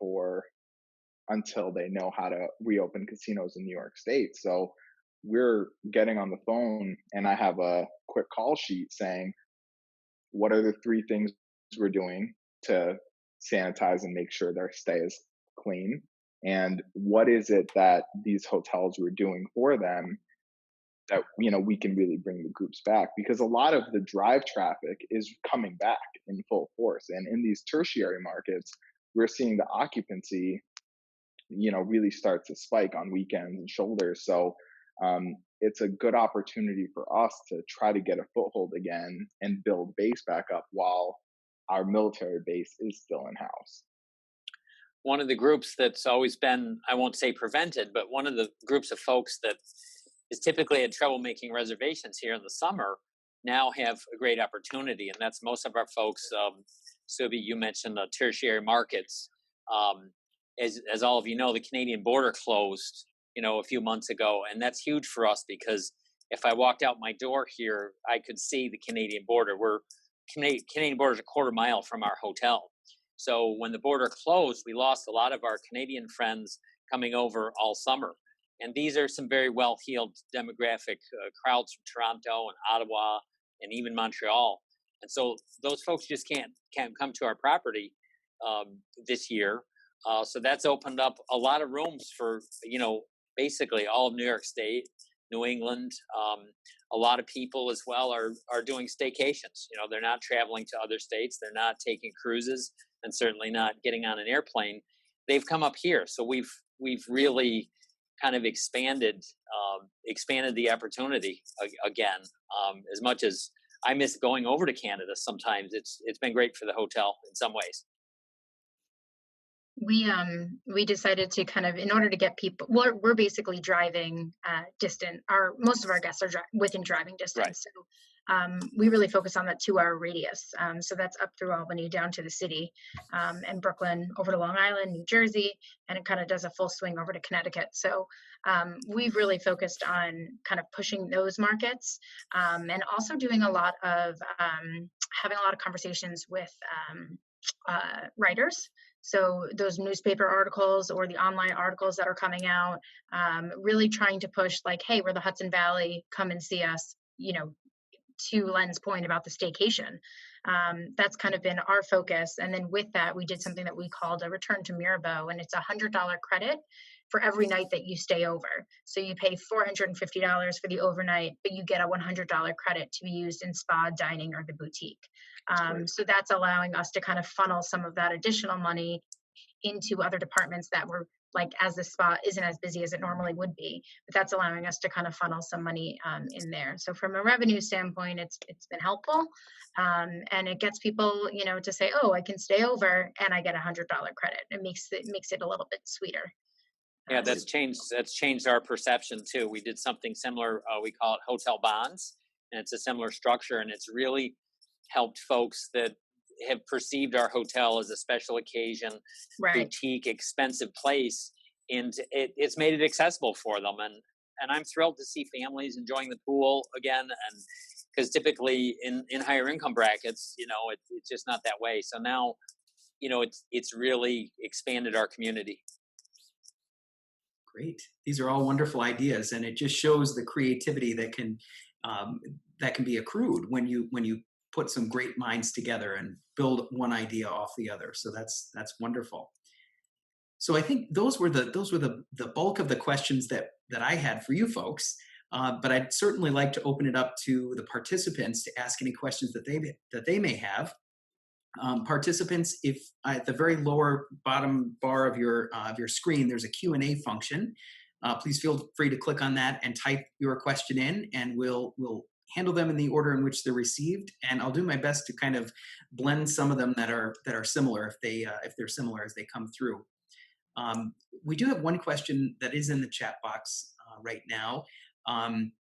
until they know how to reopen casinos in New York State. So we're getting on the phone, and I have a quick call sheet saying, what are the 3 things we're doing to sanitize and make sure their stay is clean? And what is it that these hotels were doing for them that we can really bring the groups back? Because a lot of the drive traffic is coming back in full force, and in these tertiary markets, we're seeing the occupancy really start to spike on weekends and shoulders. So it's a good opportunity for us to try to get a foothold again and build base back up while our military base is still in house. One of the groups that's always been, I won't say prevented, but one of the groups of folks that is typically had trouble making reservations here in the summer now have a great opportunity. And that's most of our folks. Subi, you mentioned the tertiary markets. As all of you know, the Canadian border closed, a few months ago. And that's huge for us, because if I walked out my door here, I could see the Canadian border. Canadian border is a quarter mile from our hotel. So when the border closed, we lost a lot of our Canadian friends coming over all summer. And these are some very well-heeled demographic crowds from Toronto and Ottawa and even Montreal. And so those folks just can't come to our property this year. So that's opened up a lot of rooms for, basically all of New York State, New England. A lot of people as well are doing staycations. They're not traveling to other states. They're not taking cruises, and certainly not getting on an airplane. They've come up here. So we've really kind of expanded the opportunity again. As much as I miss going over to Canada sometimes, it's been great for the hotel in some ways. We decided to kind of, in order to get people, we're basically driving distant. Most of our guests are within driving distance. So we really focus on that 2-hour radius. So that's up through Albany down to the city, and Brooklyn over to Long Island, New Jersey, and it kind of does a full swing over to Connecticut. So we've really focused on kind of pushing those markets, and also doing a lot of having a lot of conversations with writers. So those newspaper articles or the online articles that are coming out, really trying to push like, hey, we're the Hudson Valley, come and see us, to Len's point about the staycation. That's kind of been our focus. And then with that, we did something that we called a return to Mirbeau, and it's $100 credit for every night that you stay over. So you pay $450 for the overnight, but you get a $100 credit to be used in spa, dining, or the boutique. So that's allowing us to kind of funnel some of that additional money into other departments that were like, as the spa isn't as busy as it normally would be, but that's allowing us to kind of funnel some money in there. So from a revenue standpoint, it's been helpful, and it gets people, to say, oh, I can stay over and I get $100 credit. It makes it a little bit sweeter. Yeah, that's changed our perception too. We did something similar. We call it hotel bonds, and it's a similar structure, and it's really helped folks that have perceived our hotel as a special occasion, boutique, expensive place, and it's made it accessible for them. And I'm thrilled to see families enjoying the pool again, and because typically in higher income brackets, it's just not that way. So now, it's really expanded our community. Great. These are all wonderful ideas, and it just shows the creativity that can be accrued when you put some great minds together and build one idea off the other. So that's wonderful. So I think those were the bulk of the questions that I had for you folks. But I'd certainly like to open it up to the participants to ask any questions that they may have. Participants, if at the very lower bottom bar of your screen, there's a Q&A function. Please feel free to click on that and type your question in, and we'll handle them in the order in which they're received. And I'll do my best to kind of blend some of them that are similar if they're similar as they come through. We do have one question that is in the chat box right now, and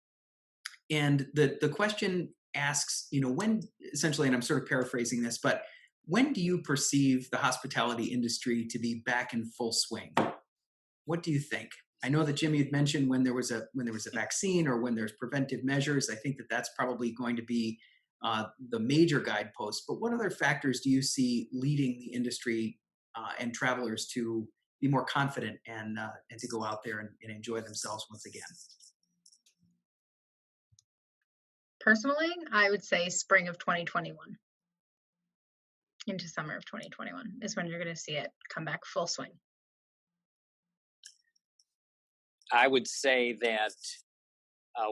the question asks, when essentially, and I'm sort of paraphrasing this, but when do you perceive the hospitality industry to be back in full swing? What do you think? I know that Jimmy had mentioned when there was a vaccine or when there's preventive measures. I think that's probably going to be the major guidepost. But what other factors do you see leading the industry and travelers to be more confident and to go out there and enjoy themselves once again? Personally, I would say spring of 2021 into summer of 2021 is when you're going to see it come back full swing. I would say that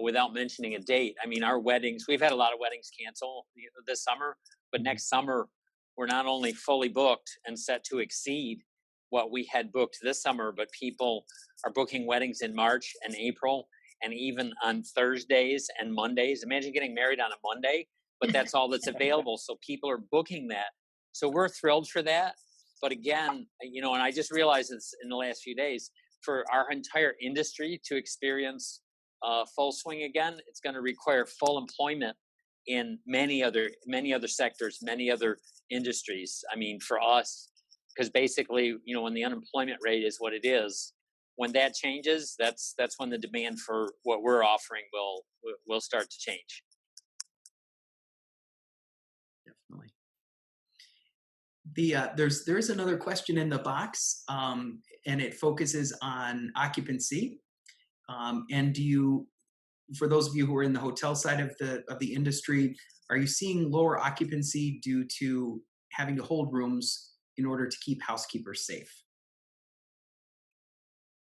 without mentioning a date, I mean, our weddings, we've had a lot of weddings cancel this summer, but next summer, we're not only fully booked and set to exceed what we had booked this summer, but people are booking weddings in March and April, and even on Thursdays and Mondays. Imagine getting married on a Monday, but that's all that's available. So people are booking that. So we're thrilled for that. But again, and I just realized this in the last few days, for our entire industry to experience full swing again, it's going to require full employment in many other sectors, many other industries. I mean, for us, because basically, when the unemployment rate is what it is, when that changes, that's when the demand for what we're offering will start to change. Definitely. There's another question in the box, and it focuses on occupancy. And for those of you who are in the hotel side of the industry, are you seeing lower occupancy due to having to hold rooms in order to keep housekeepers safe?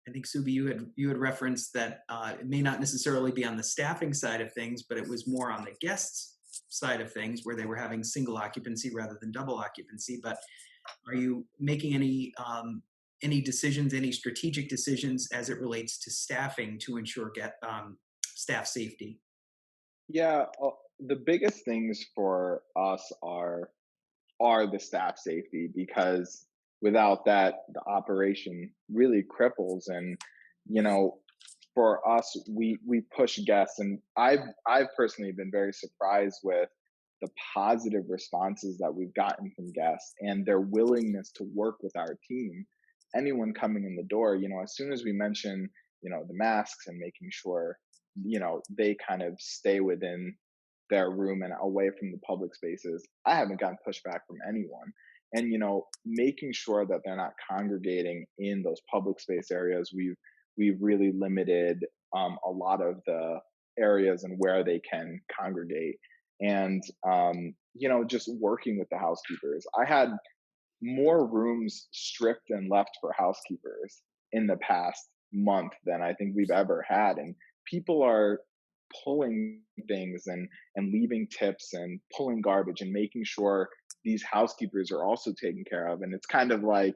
I think, Subi, you had referenced that it may not necessarily be on the staffing side of things, but it was more on the guests side of things where they were having single occupancy rather than double occupancy. But are you making any decisions, any strategic decisions as it relates to staffing to ensure staff safety? Yeah, the biggest things for us are the staff safety, because without that, the operation really cripples. And, you know, for us, we push guests, and I've personally been very surprised with the positive responses that we've gotten from guests and their willingness to work with our team. Anyone coming in the door, you know, as soon as we mention, you know, the masks and making sure, you know, they kind of stay within their room and away from the public spaces, I haven't gotten pushback from anyone. And, you know, making sure that they're not congregating in those public space areas, we've really limited a lot of the areas and where they can congregate. And you know, just working with the housekeepers, I had more rooms stripped and left for housekeepers in the past month than I think we've ever had. And people are pulling things and leaving tips and pulling garbage and making sure these housekeepers are also taken care of. And it's kind of like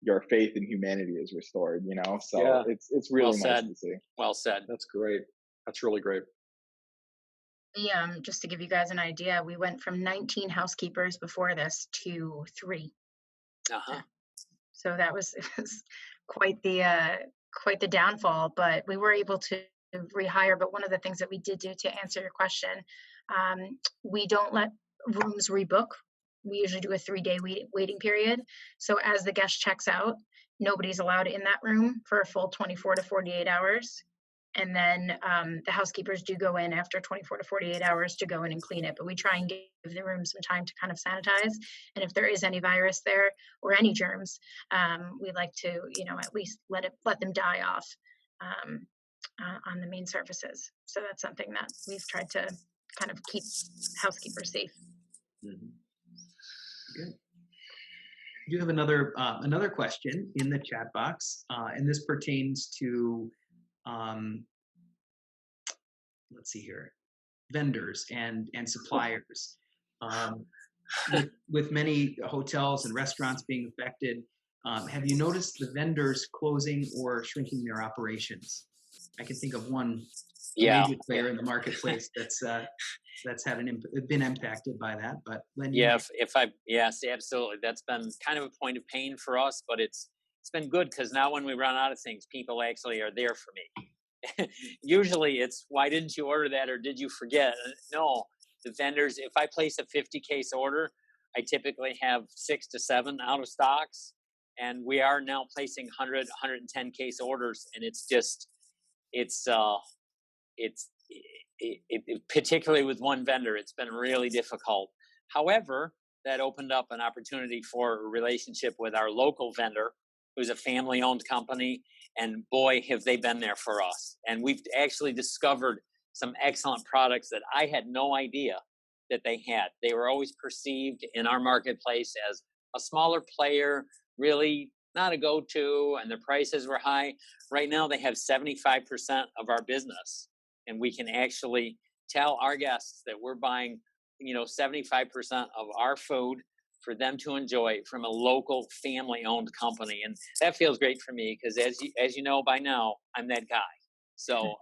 your faith in humanity is restored, you know? So Yeah. it's really Well nice said. to see. Well said. That's great. That's really great. Just to give you guys an idea, we went from 19 housekeepers before this to 3. Uh-huh. So that was, it was quite the downfall, but we were able to rehire. But one of the things that we did do, to answer your question, we don't let rooms rebook. We usually do a 3-day waiting period. So as the guest checks out, nobody's allowed in that room for a full 24 to 48 hours. And then the housekeepers do go in after 24 to 48 hours to go in and clean it. But we try and give the room some time to kind of sanitize. And if there is any virus there or any germs, we like to, you know, at least let them die off on the main surfaces. So that's something that we've tried to kind of keep housekeepers safe. Mhm. Good. You have another question in the chat box, and this pertains to let's see here, vendors and suppliers. With many hotels and restaurants being affected, have you noticed the vendors closing or shrinking their operations? I can think of one major player in the marketplace that's been impacted by that. But Len, yes, absolutely. That's been kind of a point of pain for us, but it's been good because now when we run out of things, people actually are there for me. Usually it's, why didn't you order that, or did you forget? No, the vendors, if I place a 50 case order, I typically have 6 to 7 out of stocks, and we are now placing 100, 110 case orders, and it's just, particularly with one vendor, it's been really difficult. However, that opened up an opportunity for a relationship with our local vendor, who's a family-owned company, and boy, have they been there for us. And we've actually discovered some excellent products that I had no idea that they had. They were always perceived in our marketplace as a smaller player, really not a go-to, and the prices were high. Right now, they have 75% of our business, and we can actually tell our guests that we're buying, 75% of our food for them to enjoy from a local family-owned company. And that feels great for me because as you know by now, I'm that guy. So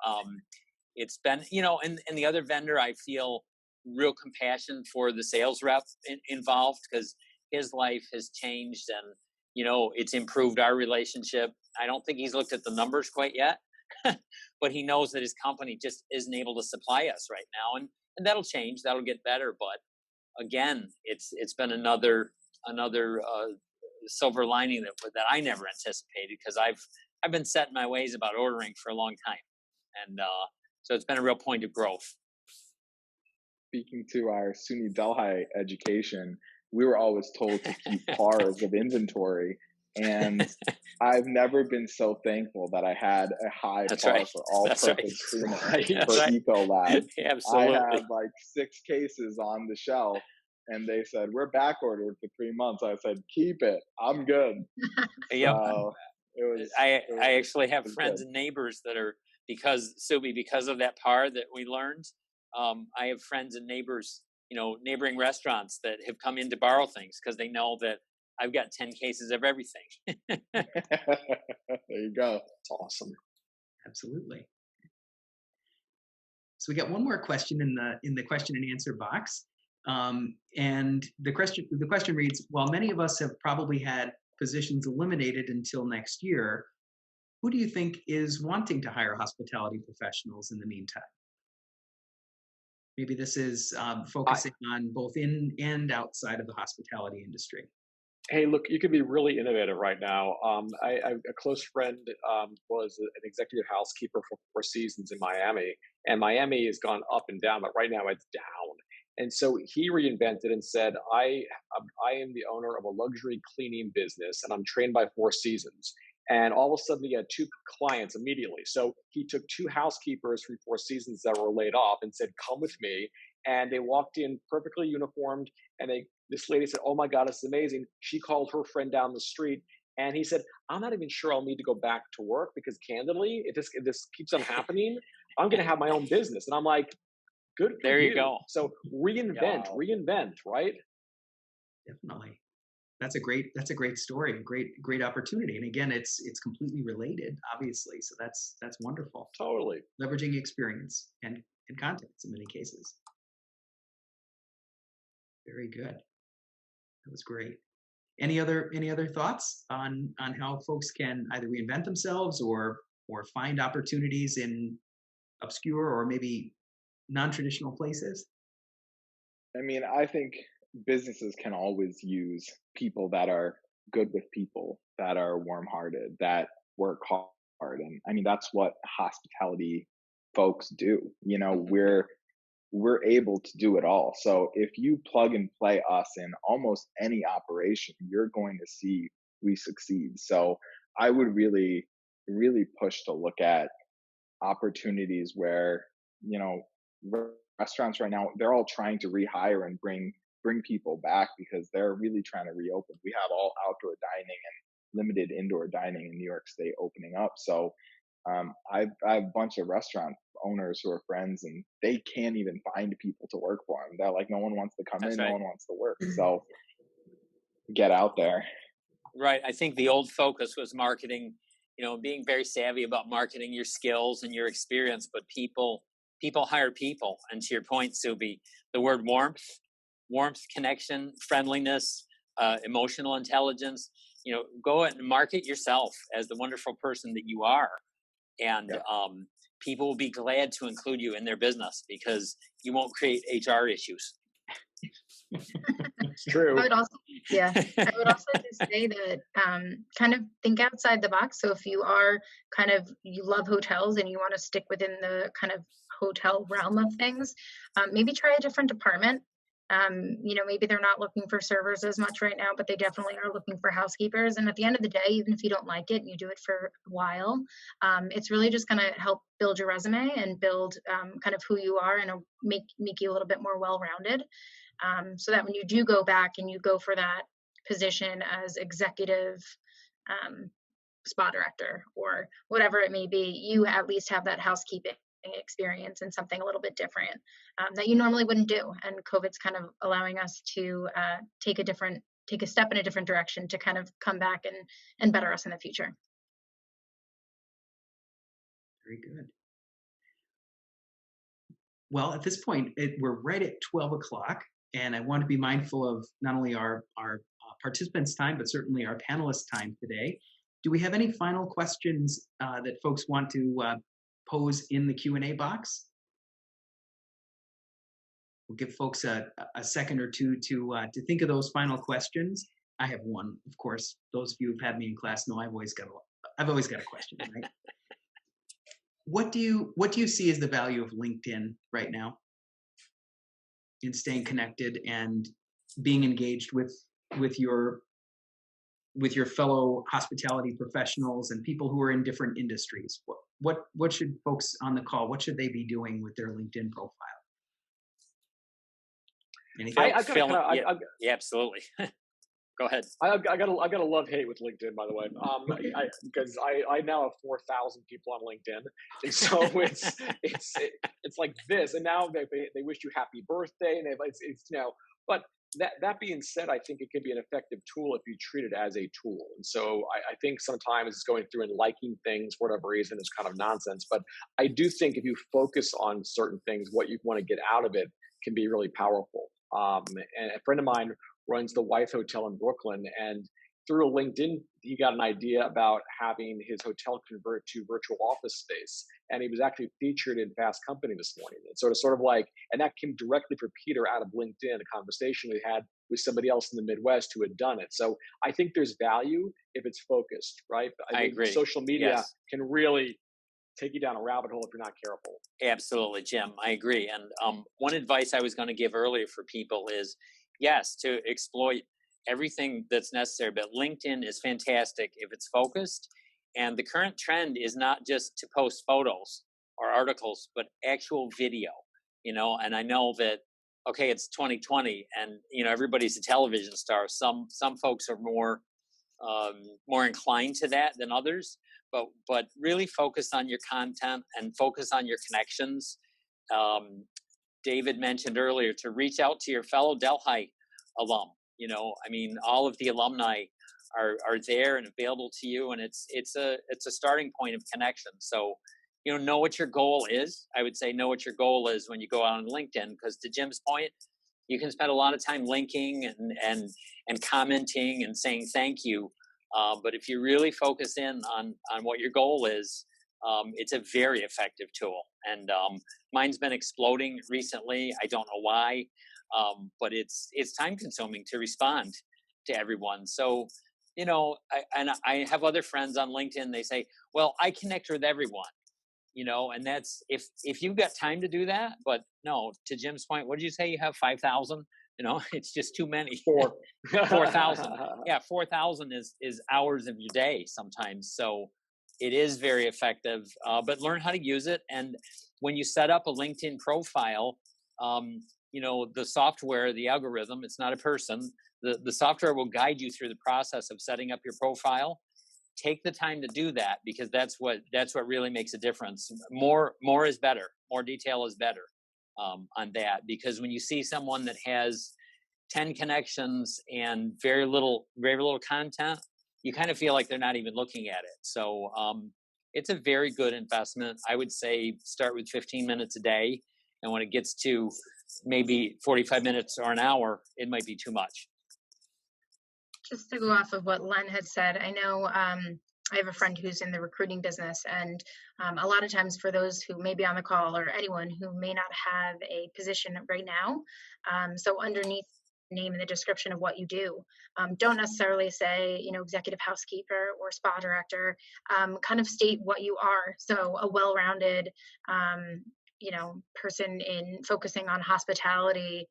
it's been, and the other vendor, I feel real compassion for the sales rep involved, because his life has changed and, it's improved our relationship. I don't think he's looked at the numbers quite yet, but he knows that his company just isn't able to supply us right now. And that'll change, that'll get better. But again, it's been another silver lining that I never anticipated, because I've been set in my ways about ordering for a long time, and so it's been a real point of growth. Speaking to our SUNY Delhi education, we were always told to keep pars of inventory, and I've never been so thankful that I had a high par for all-purpose creamer for Ecolab. Absolutely. I had like 6 cases on the shelf, and they said, we're back ordered for 3 months. I said, keep it. I'm good. Yep. So I actually have friends and neighbors that are, because of that par that we learned, I have friends and neighbors, neighboring restaurants that have come in to borrow things because they know that I've got 10 cases of everything. There you go. It's awesome. Absolutely. So we got one more question in the question and answer box. And the question reads, while many of us have probably had positions eliminated until next year, who do you think is wanting to hire hospitality professionals in the meantime? Maybe this is focusing on both in and outside of the hospitality industry. Hey, look, you can be really innovative right now. A close friend was an executive housekeeper for Four Seasons in Miami, and Miami has gone up and down, but right now it's down. And so he reinvented and said, I am the owner of a luxury cleaning business, and I'm trained by Four Seasons. And all of a sudden, he had 2 clients immediately. So he took 2 housekeepers from Four Seasons that were laid off and said, "Come with me." And they walked in perfectly uniformed, and this lady said, "Oh my God, it's amazing." She called her friend down the street, and he said, "I'm not even sure I'll need to go back to work because candidly, if this keeps on happening, I'm going to have my own business." And I'm like, "Good for There you go. So reinvent, right? Definitely. That's a great story, great opportunity. And again, it's completely related, obviously. So that's wonderful. Totally. Leveraging experience and context in many cases. Very good. That was great. Any other thoughts on how folks can either reinvent themselves or find opportunities in obscure or maybe non-traditional places? I mean, I think businesses can always use people that are good with people, that are warm-hearted, that work hard. And I mean, that's what hospitality folks do. You know, we're able to do it all. So if you plug and play us in almost any operation, you're going to see we succeed. So I would really, really push to look at opportunities where, you know, restaurants right now, they're all trying to rehire and bring people back because they're really trying to reopen. We have all outdoor dining and limited indoor dining in New York State opening up. So I have a bunch of restaurant owners who are friends, and they can't even find people to work for them. They're like, no one wants to come in, no one wants to work. So get out there. Right. I think the old focus was marketing, being very savvy about marketing your skills and your experience, but people hire people. And to your point, Subi, the word warmth, connection, friendliness, emotional intelligence, go and market yourself as the wonderful person that you are. And people will be glad to include you in their business because you won't create HR issues. It's true. I would also just say that kind of think outside the box. So if you love hotels and you want to stick within the kind of hotel realm of things, maybe try a different department. Maybe they're not looking for servers as much right now, but they definitely are looking for housekeepers. And at the end of the day, even if you don't like it and you do it for a while, it's really just going to help build your resume and build kind of who you are and make you a little bit more well-rounded. So that when you do go back and you go for that position as executive spa director or whatever it may be, you at least have that housekeeping experience and something a little bit different that you normally wouldn't do. And COVID's kind of allowing us to take a step in a different direction to kind of come back and better us in the future. Very good. Well, at this point, we're right at 12 o'clock, and I want to be mindful of not only our participants' time, but certainly our panelists' time today. Do we have any final questions that folks want to pose in the Q&A box? We'll give folks a second or two to think of those final questions. I have one, of course. Those of you who've had me in class know I've always got a question, right? What do you see as the value of LinkedIn right now in staying connected and being engaged with your fellow hospitality professionals and people who are in different industries? What should folks on the call, what should they be doing with their LinkedIn profile? Anything? Yeah, absolutely. Go ahead. I got a love-hate with LinkedIn, by the way, because I now have 4,000 people on LinkedIn, and so it's like this, and now they wish you happy birthday, and but that being said, I think it can be an effective tool if you treat it as a tool. And so I think sometimes it's going through and liking things for whatever reason is kind of nonsense. But I do think if you focus on certain things, what you want to get out of it can be really powerful. And a friend of mine runs the Wythe Hotel in Brooklyn, and through LinkedIn, he got an idea about having his hotel convert to virtual office space. And he was actually featured in Fast Company this morning. And sort of like, and that came directly from Peter out of LinkedIn, a conversation we had with somebody else in the Midwest who had done it. So I think there's value if it's focused, right? I think agree. social media Yes. can really take you down a rabbit hole if you're not careful. Absolutely, Jim. I agree. And one advice I was going to give earlier for people is, yes, to exploit everything that's necessary, but LinkedIn is fantastic if it's focused. And the current trend is not just to post photos or articles, but actual video, and I know that, okay, it's 2020 and, everybody's a television star. Some folks are more inclined to that than others, but really focus on your content and focus on your connections. David mentioned earlier to reach out to your fellow Delhi alum. All of the alumni are there and available to you, and it's a starting point of connection. So, know what your goal is. I would say know what your goal is when you go out on LinkedIn, because to Jim's point, you can spend a lot of time linking and commenting and saying thank you. But if you really focus in on what your goal is, it's a very effective tool. And mine's been exploding recently. I don't know why, but it's time consuming to respond to everyone. So, I have other friends on LinkedIn. They say, well, I connect with everyone, and that's if you've got time to do that. But no, to Jim's point, what did you say? You have 5,000? It's just too many. 4,000. Yeah, 4,000 is hours of your day sometimes. So it is very effective, but learn how to use it. And when you set up a LinkedIn profile, the software, the algorithm, it's not a person. The software will guide you through the process of setting up your profile. Take the time to do that, because that's what really makes a difference. More is better. More detail is better on that, because when you see someone that has 10 connections and very little content, you kind of feel like they're not even looking at it. So it's a very good investment. I would say start with 15 minutes a day, and when it gets to maybe 45 minutes or an hour, it might be too much. Just to go off of what Len had said, I know I have a friend who's in the recruiting business, and a lot of times for those who may be on the call or anyone who may not have a position right now, so underneath the name and the description of what you do, don't necessarily say, executive housekeeper or spa director, kind of state what you are. So a well-rounded person in focusing on hospitality,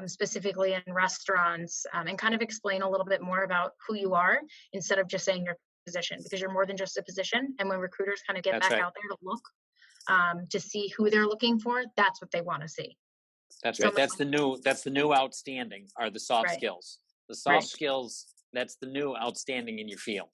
specifically in restaurants, and kind of explain a little bit more about who you are instead of just saying your position, because you're more than just a position. And when recruiters kind of get That's back right. out there to look, to see who they're looking for, that's what they want to see. That's So right. That's the new outstanding are the soft Right. skills. The soft skills, that's the new outstanding in your field.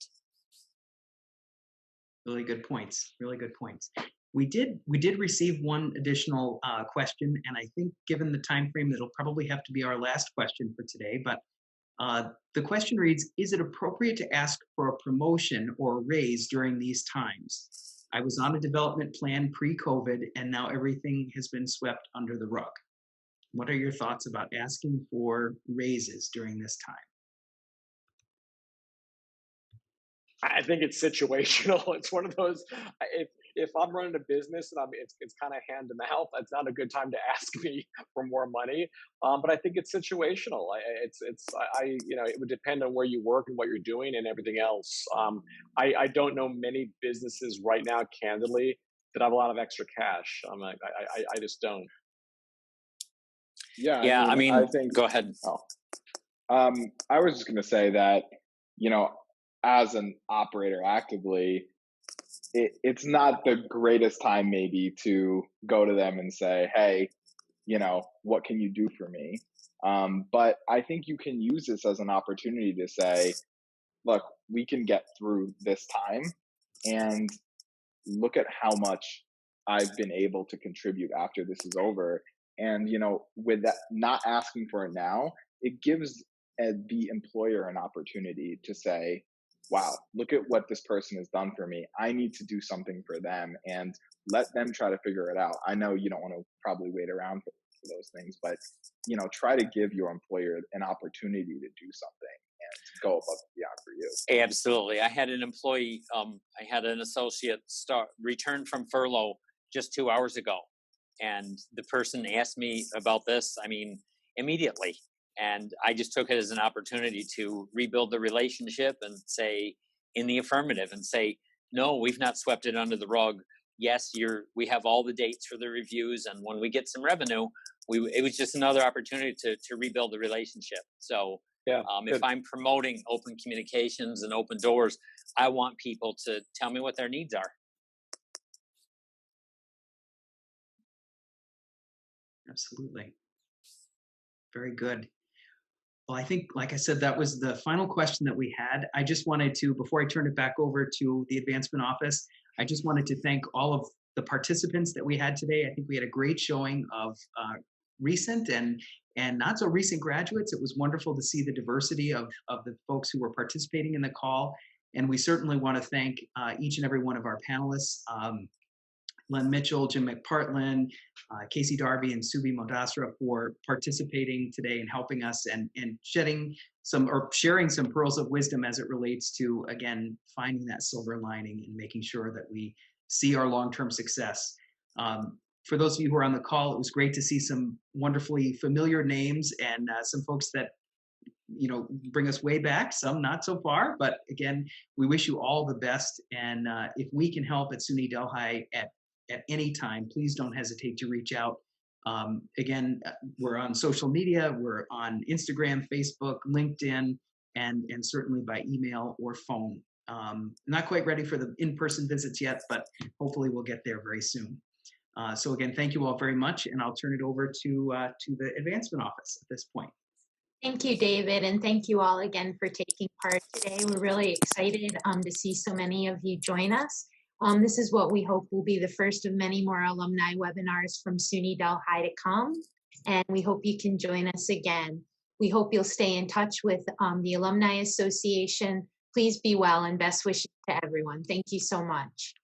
Really good points. Really good points. We did receive one additional question, and I think given the time frame, it'll probably have to be our last question for today. But the question reads, is it appropriate to ask for a promotion or a raise during these times? I was on a development plan pre-COVID, and now everything has been swept under the rug. What are your thoughts about asking for raises during this time? I think it's situational. It's one of those, if I'm running a business and it's kind of hand to mouth, it's not a good time to ask me for more money. But I think it's situational. It would depend on where you work and what you're doing and everything else. I don't know many businesses right now, candidly, that have a lot of extra cash. I just don't. Yeah. I think. Go ahead. I was just going to say that, as an operator actively, it's not the greatest time maybe to go to them and say, hey, what can you do for me? But I think you can use this as an opportunity to say, look, we can get through this time, and look at how much I've been able to contribute after this is over. And, with that, not asking for it now, it gives the employer an opportunity to say, wow, look at what this person has done for me. I need to do something for them, and let them try to figure it out. I know you don't want to probably wait around for those things, but, try to give your employer an opportunity to do something. and go above and beyond for you. Absolutely. I had an employee, I had an associate return from furlough just 2 hours ago. And the person asked me about this, I mean, immediately. And I just took it as an opportunity to rebuild the relationship and say in the affirmative and say, no, we've not swept it under the rug. Yes, we have all the dates for the reviews. And when we get some revenue, it was just another opportunity to rebuild the relationship. So Yeah, if I'm promoting open communications and open doors, I want people to tell me what their needs are. Absolutely. Very good. Well, I think, like I said, that was the final question that we had. I just wanted to, before I turn it back over to the advancement office, I just wanted to thank all of the participants that we had today. I think we had a great showing of recent and not so recent graduates. It was wonderful to see the diversity of the folks who were participating in the call. And we certainly want to thank each and every one of our panelists, Len Mitchell, Jim McPartlin, Kaycee, Darby, and Modasra for participating today and helping us and sharing some pearls of wisdom as it relates to, again, finding that silver lining and making sure that we see our long-term success. For those of you who are on the call, it was great to see some wonderfully familiar names and some folks that bring us way back, some not so far, but again, we wish you all the best. And if we can help at SUNY Delhi at any time, please don't hesitate to reach out. Again, we're on social media, we're on Instagram, Facebook, LinkedIn, and certainly by email or phone. Not quite ready for the in-person visits yet, but hopefully we'll get there very soon. So again, thank you all very much, and I'll turn it over to the advancement office at this point. Thank you, David, and thank you all again for taking part today. We're really excited to see so many of you join us. This is what we hope will be the first of many more alumni webinars from SUNY Delhi to come, and we hope you can join us again. We hope you'll stay in touch with the Alumni Association. Please be well and best wishes to everyone. Thank you so much.